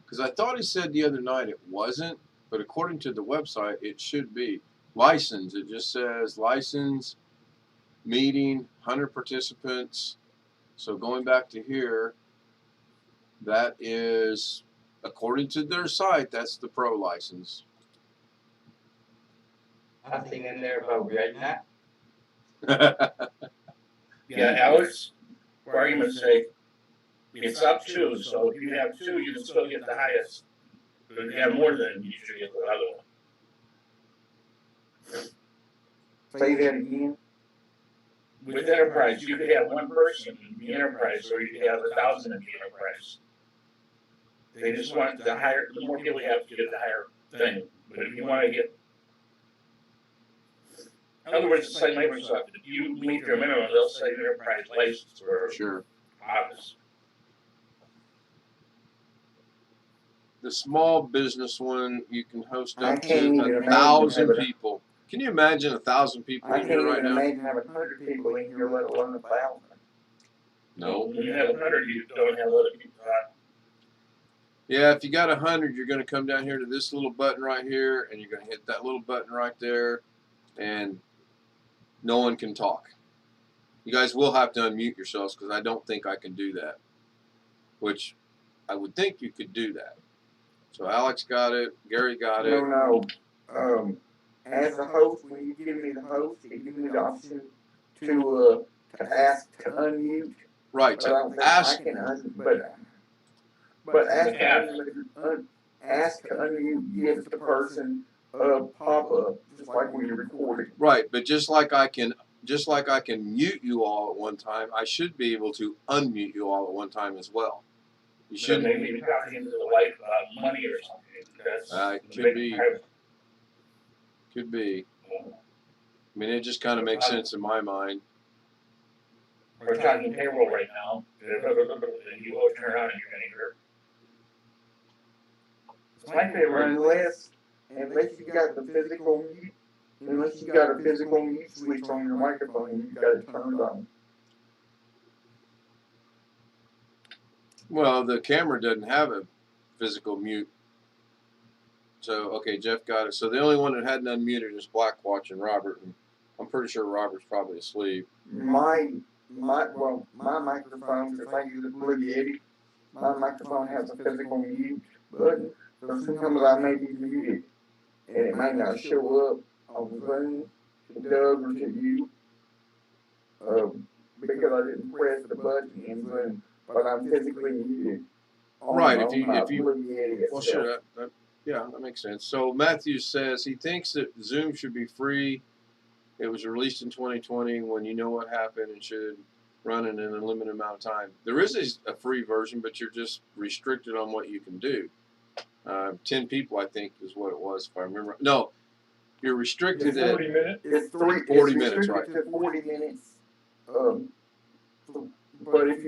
Because I thought he said the other night it wasn't, but according to the website, it should be. License, it just says license, meeting, 100 participants. So going back to here, that is, according to their site, that's the pro license. nothing in there about redneck. Yeah, Alex, for argument's sake, it's up to, so if you have two, you can still get the highest. But if you have more than, you should get the other one. Say that again. With enterprise, you could have one person in the enterprise, or you could have 1,000 in the enterprise. They just want the higher, the more people you have to get the higher thing. But if you want to get, in other words, it's like Microsoft. If you meet your minimum, they'll say enterprise license for Sure. Office. The small business one, you can host I up can't to even imagine 1,000 having a- people. Can you imagine 1,000 people I in can't here right even now? imagine having 100 people in here, let alone 1,000. No. When you have 100, you don't have other people on. Yeah, if you got 100, you're going to come down here to this little button right here, and you're going to hit that little button right there, and no one can talk. You guys will have to unmute yourselves because I don't think I can do that, which I would think you could do that. So Alex got it, Gary got it. No. As a host, when you give me the host, it gives me the option to ask to unmute. Right, But I to don't think ask. I can but ask to unmute gives the person a pop-up, just like when you're recording. Right, but just like I can mute you all at one time, I should be able to unmute you all at one time as well. You But shouldn't. maybe you're talking into the wife about money or something. That's Could be. Could be. I mean, it just kind of makes sense in my mind. We're talking payroll right now. And you will turn around and you're going to hear. It's my favorite. Unless you got the physical mute, unless you got a physical mute switch on your microphone, you got it turned on. Well, the camera doesn't have a physical mute. So, okay, Jeff got it. So the only one that hadn't unmuted is Blackwatch and Robert. And I'm pretty sure Robert's probably asleep. My microphone, if I use a Blue Yeti, my microphone has a physical mute button. So sometimes I may be muted, and it may not show up on Zoom to Doug or to you, because I didn't press the button in Zoom, but I'm physically muted. Right, if you Blue Yeti well, itself. sure, yeah, that makes sense. So Matthew says he thinks that Zoom should be free. It was released in 2020 when you know what happened and should run in an unlimited amount of time. There is a free version, but you're just restricted on what you can do. 10 people, I think, is what it was, if I remember. No, you're restricted It's at 40 minutes. It's 40 minutes, right? To 40 minutes. But if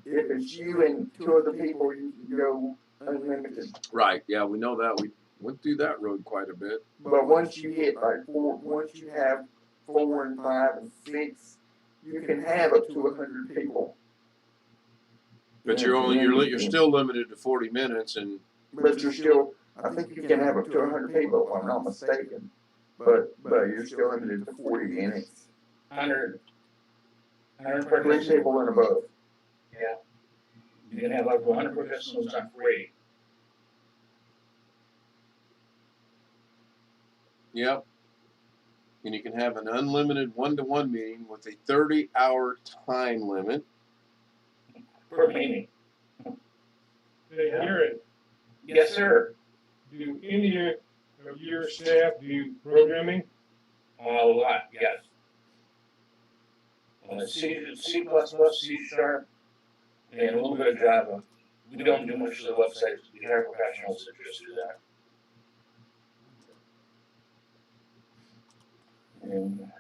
it's you and two other people, you can go unlimited. Right, yeah, we know that. We went through that road quite a bit. But once you hit once you have 4 and 5 and 6, you can have up to 100 people. But you're still limited to 40 minutes, and But you're still, I think you can have up to 100 people, if I'm not mistaken. But you're still limited to 40 minutes. 100 per 3 person. people and above. Yeah. You can have up to 100 participants on free. yep. And you can have an unlimited one-to-one meeting with a 30-hour time limit. Per meeting. Hey, Garrett, Yes, sir. do any of your staff do programming? A lot, yes. C++, C#, and a little bit of Java. We don't do much of the websites. We have professionals that just do that. And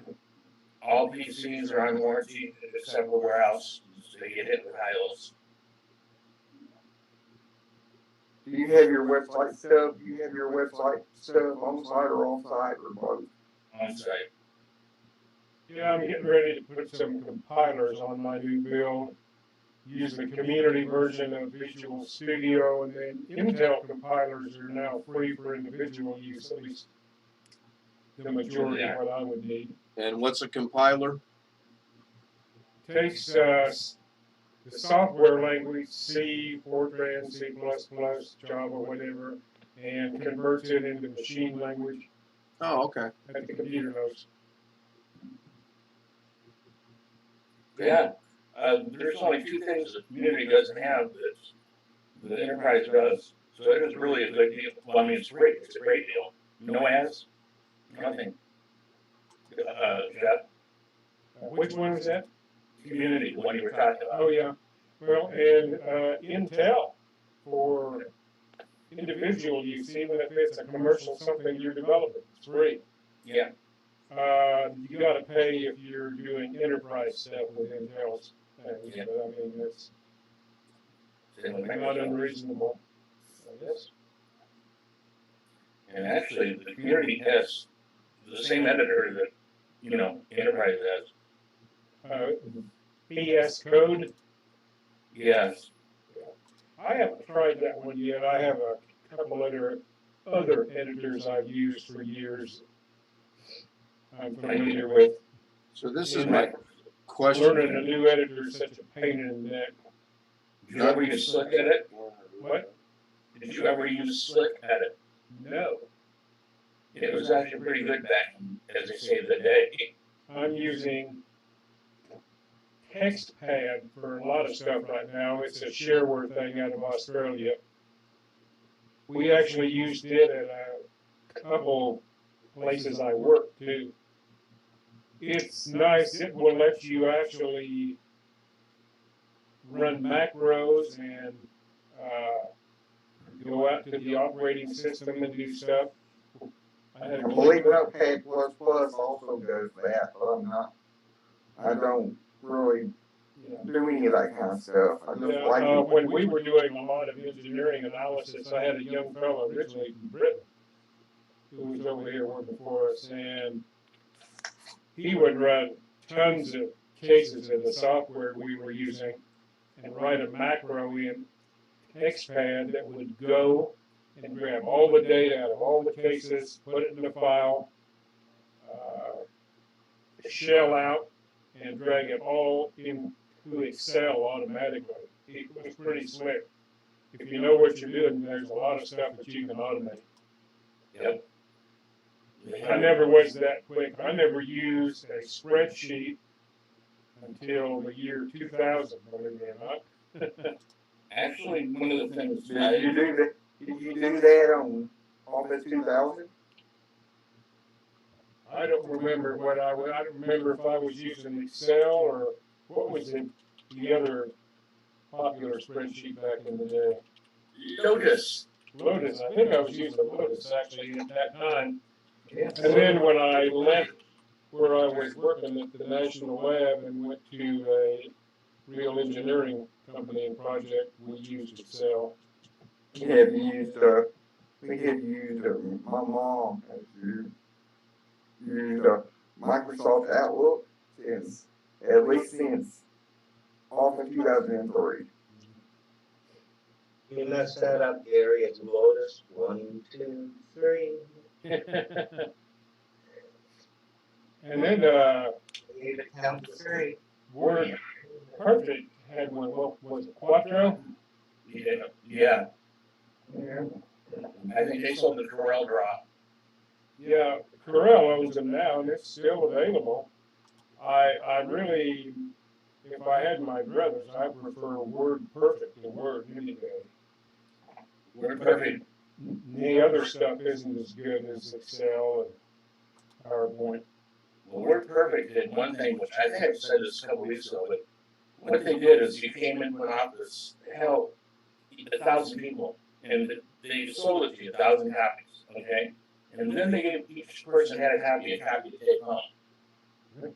all PCs are on warranty except for warehouse. So they get hit with HIOS. Do you have your website stuff? Do you have your website stuff on site or off site or both? On site. Yeah, I'm getting ready to put some compilers on my new build. Use the community version of Visual Studio, and then Intel compilers are now free for individual use, at least the majority of what I would need. And what's a compiler? Takes the software language, C, Fortran, C++, Java, whatever, and converts it into machine language. Oh, okay. at the computer knows. Yeah, there's only two things the community doesn't have that the enterprise does. So it is really a good deal. Well, I mean, it's great. It's a great deal. No ads, nothing. Jeff, Which one was that? community, the one you were talking about. Oh, yeah. Well, and Intel for individual use, even if it's a commercial something you're developing, it's free. Yeah, You got to pay if you're doing enterprise stuff with Intel's things, Yeah. but I mean it's same with not Microsoft. unreasonable. I guess. And actually, the community has the same editor that, enterprise has. PS Code. Yes. I haven't tried that one yet. I have a couple other editors I've used for years. I'm familiar with. So this is Yeah. my question. Learning a new editor is such a pain in the neck. Did you ever use Slick Edit? What? Did you ever use Slick Edit? No. It was actually pretty good back in, as they say, the day. I'm using TextPad for a lot of stuff right now. It's a shareware thing out of Australia. We actually used it at a couple places I work too. It's nice. It will let you actually run macros and go out to the operating system and do stuff. I believe Notepad++ also does that, but I don't really do any of that kind of stuff. I just like it. When we were doing a lot of engineering analysis, I had a young fellow originally from Britain who was over here working for us, and he would run tons of cases in the software we were using and write a macro in TextPad that would go and grab all the data out of all the cases, put it in a file, shell out, and drag it all into Excel automatically. It was pretty slick. If you know what you're doing, there's a lot of stuff that you can automate. Yep. I never was that quick. I never used a spreadsheet until the year 2000, believe it or not. Actually, one of the things Did you do that? Did you do that on Office 2000? I don't remember I don't remember if I was using Excel or what was the other popular spreadsheet back in the day. Lotus. Lotus. I think I was using Lotus actually at that time. And then when I left where I was working at the National Lab and went to a real engineering company and project, we used Excel. We have used, my mom has used Microsoft Outlook at least since Office 2003. You messed that up, Gary. It's Lotus 1, 2, 3. And then Even count to 3. Word Perfect had one. What was it? Quattro? Yeah. I think they sold the Corel Draw. Yeah, Corel owns them now, and it's still available. I really, if I had my druthers, I prefer Word Perfect to Word any day. Word Perfect. The other stuff isn't as good as Excel and PowerPoint. Well, Word Perfect did one thing, which I think I said this a couple weeks ago, but what they did is you came into an office, hell, 1,000 people, and they sold it to you, 1,000 copies, okay? And then they gave each person had a copy to take home. It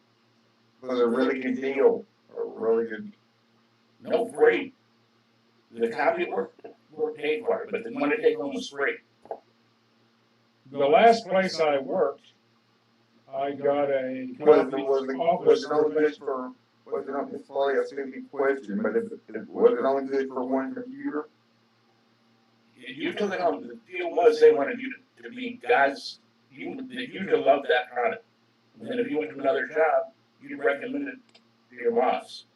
was a really good deal. A really good. No, free. The copy were paid for it, but the one to take home was free. The last place I worked, I got a Was it only good for? Was it only? It's probably a stupid question, but was it only good for one computer? You took it home. The deal was they wanted you to be God's. You to love that product. And then if you went to another job, you'd recommend it to your boss.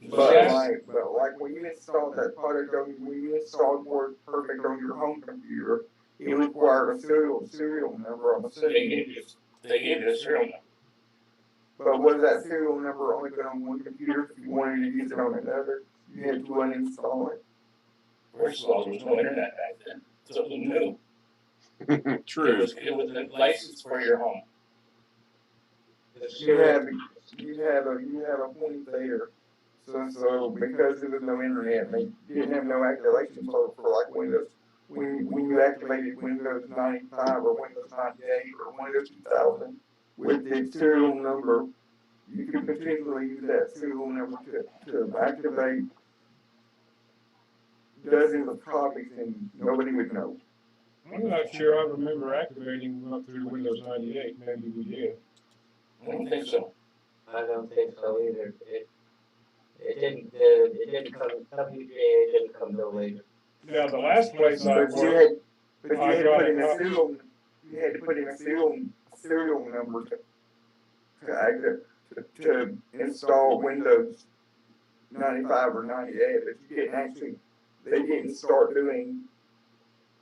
But like when you installed that product when you installed Word Perfect on your home computer, it required a serial number on the They system. gave you a serial number. But was that serial number only good on one computer? If you wanted to use it on another, you had to uninstall it. First of all, there was no internet back then, so who knew? True. It was a license for your home. You have a point there. So because there was no internet, they didn't have no activation for like Windows. When you activated Windows 95 or Windows 98 or Windows 2000 with the serial number, you could potentially use that serial number to activate dozens of copies and nobody would know. I'm not sure I remember activating up through Windows 98. Maybe we did. I don't think so. I don't think so either. It didn't come, WGA didn't come till later. Now, the last place I But you worked, had to put in a serial number to install Windows 95 or 98, but they didn't start doing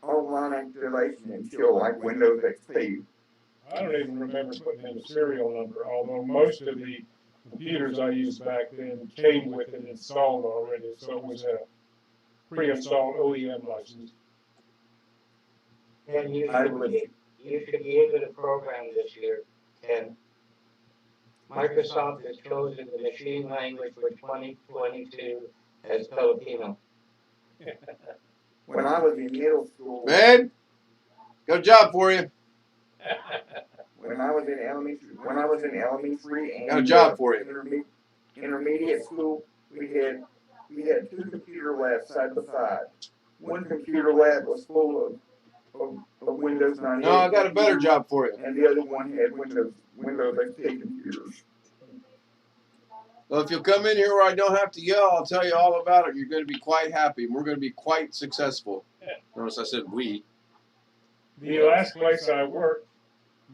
online activation until like Windows XP. I don't even remember putting in a serial number, although most of the computers I used back then came with it installed already, so it was a pre-installed OEM license. And you I should would- be able to program this year, Ken. Microsoft has chosen the machine language for 2022 as Filipino. When I was in middle school, Babe, got a job for you. when I was in elementary and Got a job for you. Intermediate school, we had two computer labs side by side. One computer lab was full of Windows 98. No, I got a better job for you. And the other one had Windows XP computers. Well, if you'll come in here where I don't have to yell, I'll tell you all about it. You're going to be quite happy, and we're going to be quite successful. Notice I said we. The last place I worked,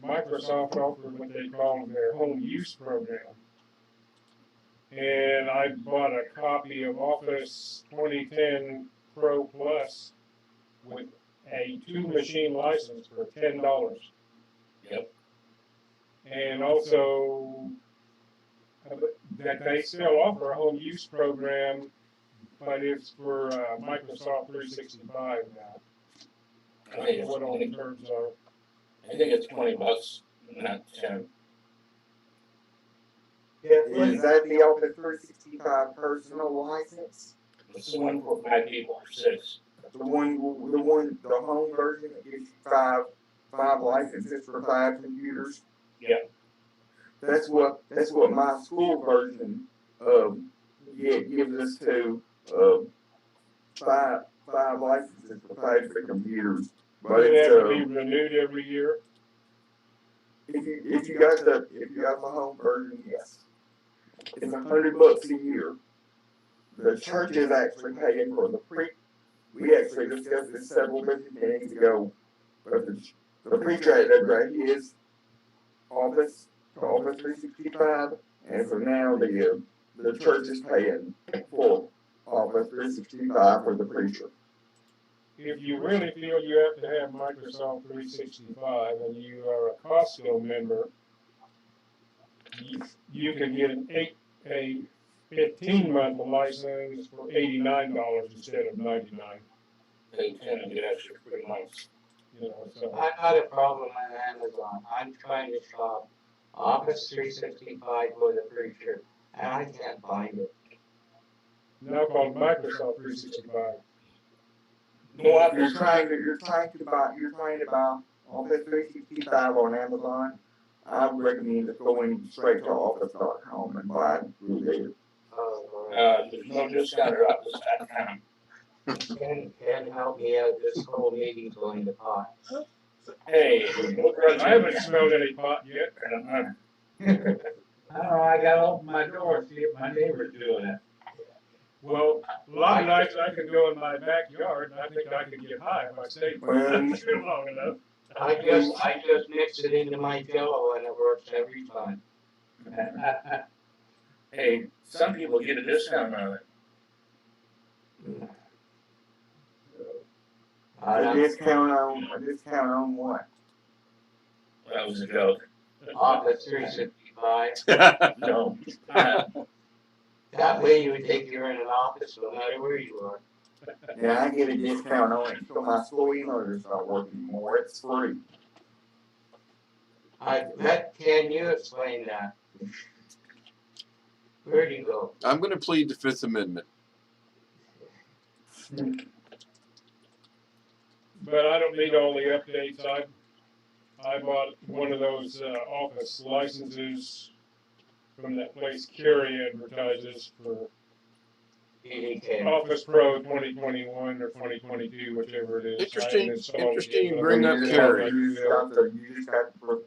Microsoft offered what they called their home use program. And I bought a copy of Office 2010 Pro Plus with a 2-machine license for $10. Yep. And also, that they still offer a home use program, but it's for Microsoft 365 now. I don't know what all the terms are. I think it's $20, not 10. Is that the Office 365 personal license? It's the one for 5 people or 6. The home version that gives you five licenses for 5 computers? Yeah. That's what my school version gives us to five licenses for 5 computers. But It it's has to be renewed every year. if you got the home version, yes. It's $100 a year. The church is actually paying for the we actually discussed this several meetings ago, but the preacher had upgrade his Office to Office 365, and so now the church is paying for Office 365 for the preacher. If you really feel you have to have Microsoft 365 and you are a Costco member, you can get a 15-month license for $89 instead of $99. Pay 10 and get extra 3 months. You know, so I got a problem on Amazon. I'm trying to shop Office 365 for the preacher, and I can't find it. now called Microsoft 365. You're trying to buy Office 365 on Amazon. I would recommend just going straight to office.com and buy it through there. There's no discount at office.com. Can help me out. This whole meeting's going to pot. Hey, I haven't smelled any pot yet. I don't know, I gotta open my door, see if my neighbor's doing it. Well, a lot of nights I can go in my backyard and I think I could get high if I stayed too long enough. I just mix it into my Jello and it works every time. Hey, some people get a discount on it. A discount on what? That was a joke. Office 365. No. That way you would think you're in an office no matter where you are. Yeah, I get a discount on it until my school emailers start working more. It's free. Can you explain that? Where'd you go? I'm going to plead the Fifth Amendment. But I don't need all the updates. I bought one of those office licenses from that place Carrie advertises for Office Pro 2021 or 2022, whichever it is. Interesting. I haven't installed it Interesting. yet, You but bring I'm up gonna Carrie. You just got the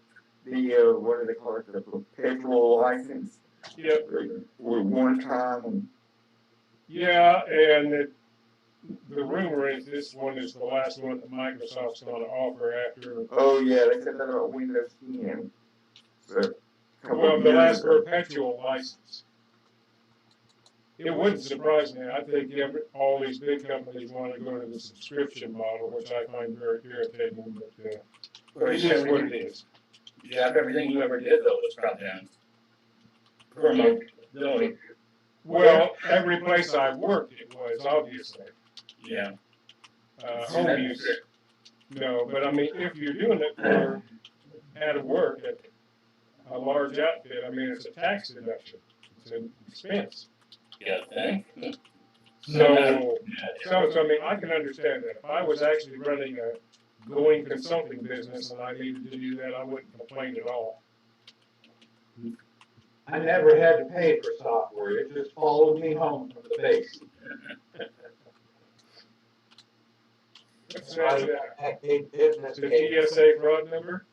what do they call it? The perpetual license. Yep. With one time. Yeah, and the rumor is this one is the last one that Microsoft's going to offer after. Oh yeah, they said that about Windows 10. So, Well, the last perpetual license. It wouldn't surprise me. I think all these big companies want to go to the subscription model, which I find very irritating, but it is what it is. Jeff, everything you ever did though was dropped down. Per month billing. Well, every place I've worked, it was, obviously. Yeah. Home use, no, but I mean, if you're doing it for out of work at a large outfit, I mean, it's a tax deduction. It's an expense. Yeah, thank. So I mean, I can understand that. If I was actually running a going consulting business and I needed to do that, I wouldn't complain at all. I never had to pay for software. It just followed me home from the base. What's I that? had big business The case. TSA fraud number?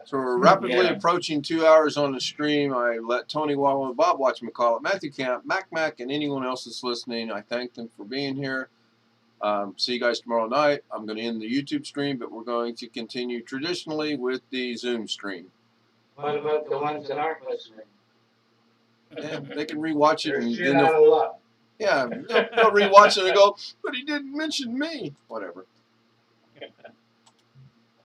So we're rapidly Yeah. approaching 2 hours on the stream. I let Tony Wallow and Bob Watch McCall, Matthew Camp, Mac, and anyone else that's listening. I thank them for being here. See you guys tomorrow night. I'm going to end the YouTube stream, but we're going to continue traditionally with the Zoom stream. What about the ones that aren't listening? Yeah, they can rewatch it They're and shit then out of luck. they'll rewatch it and go, but he didn't mention me. Whatever.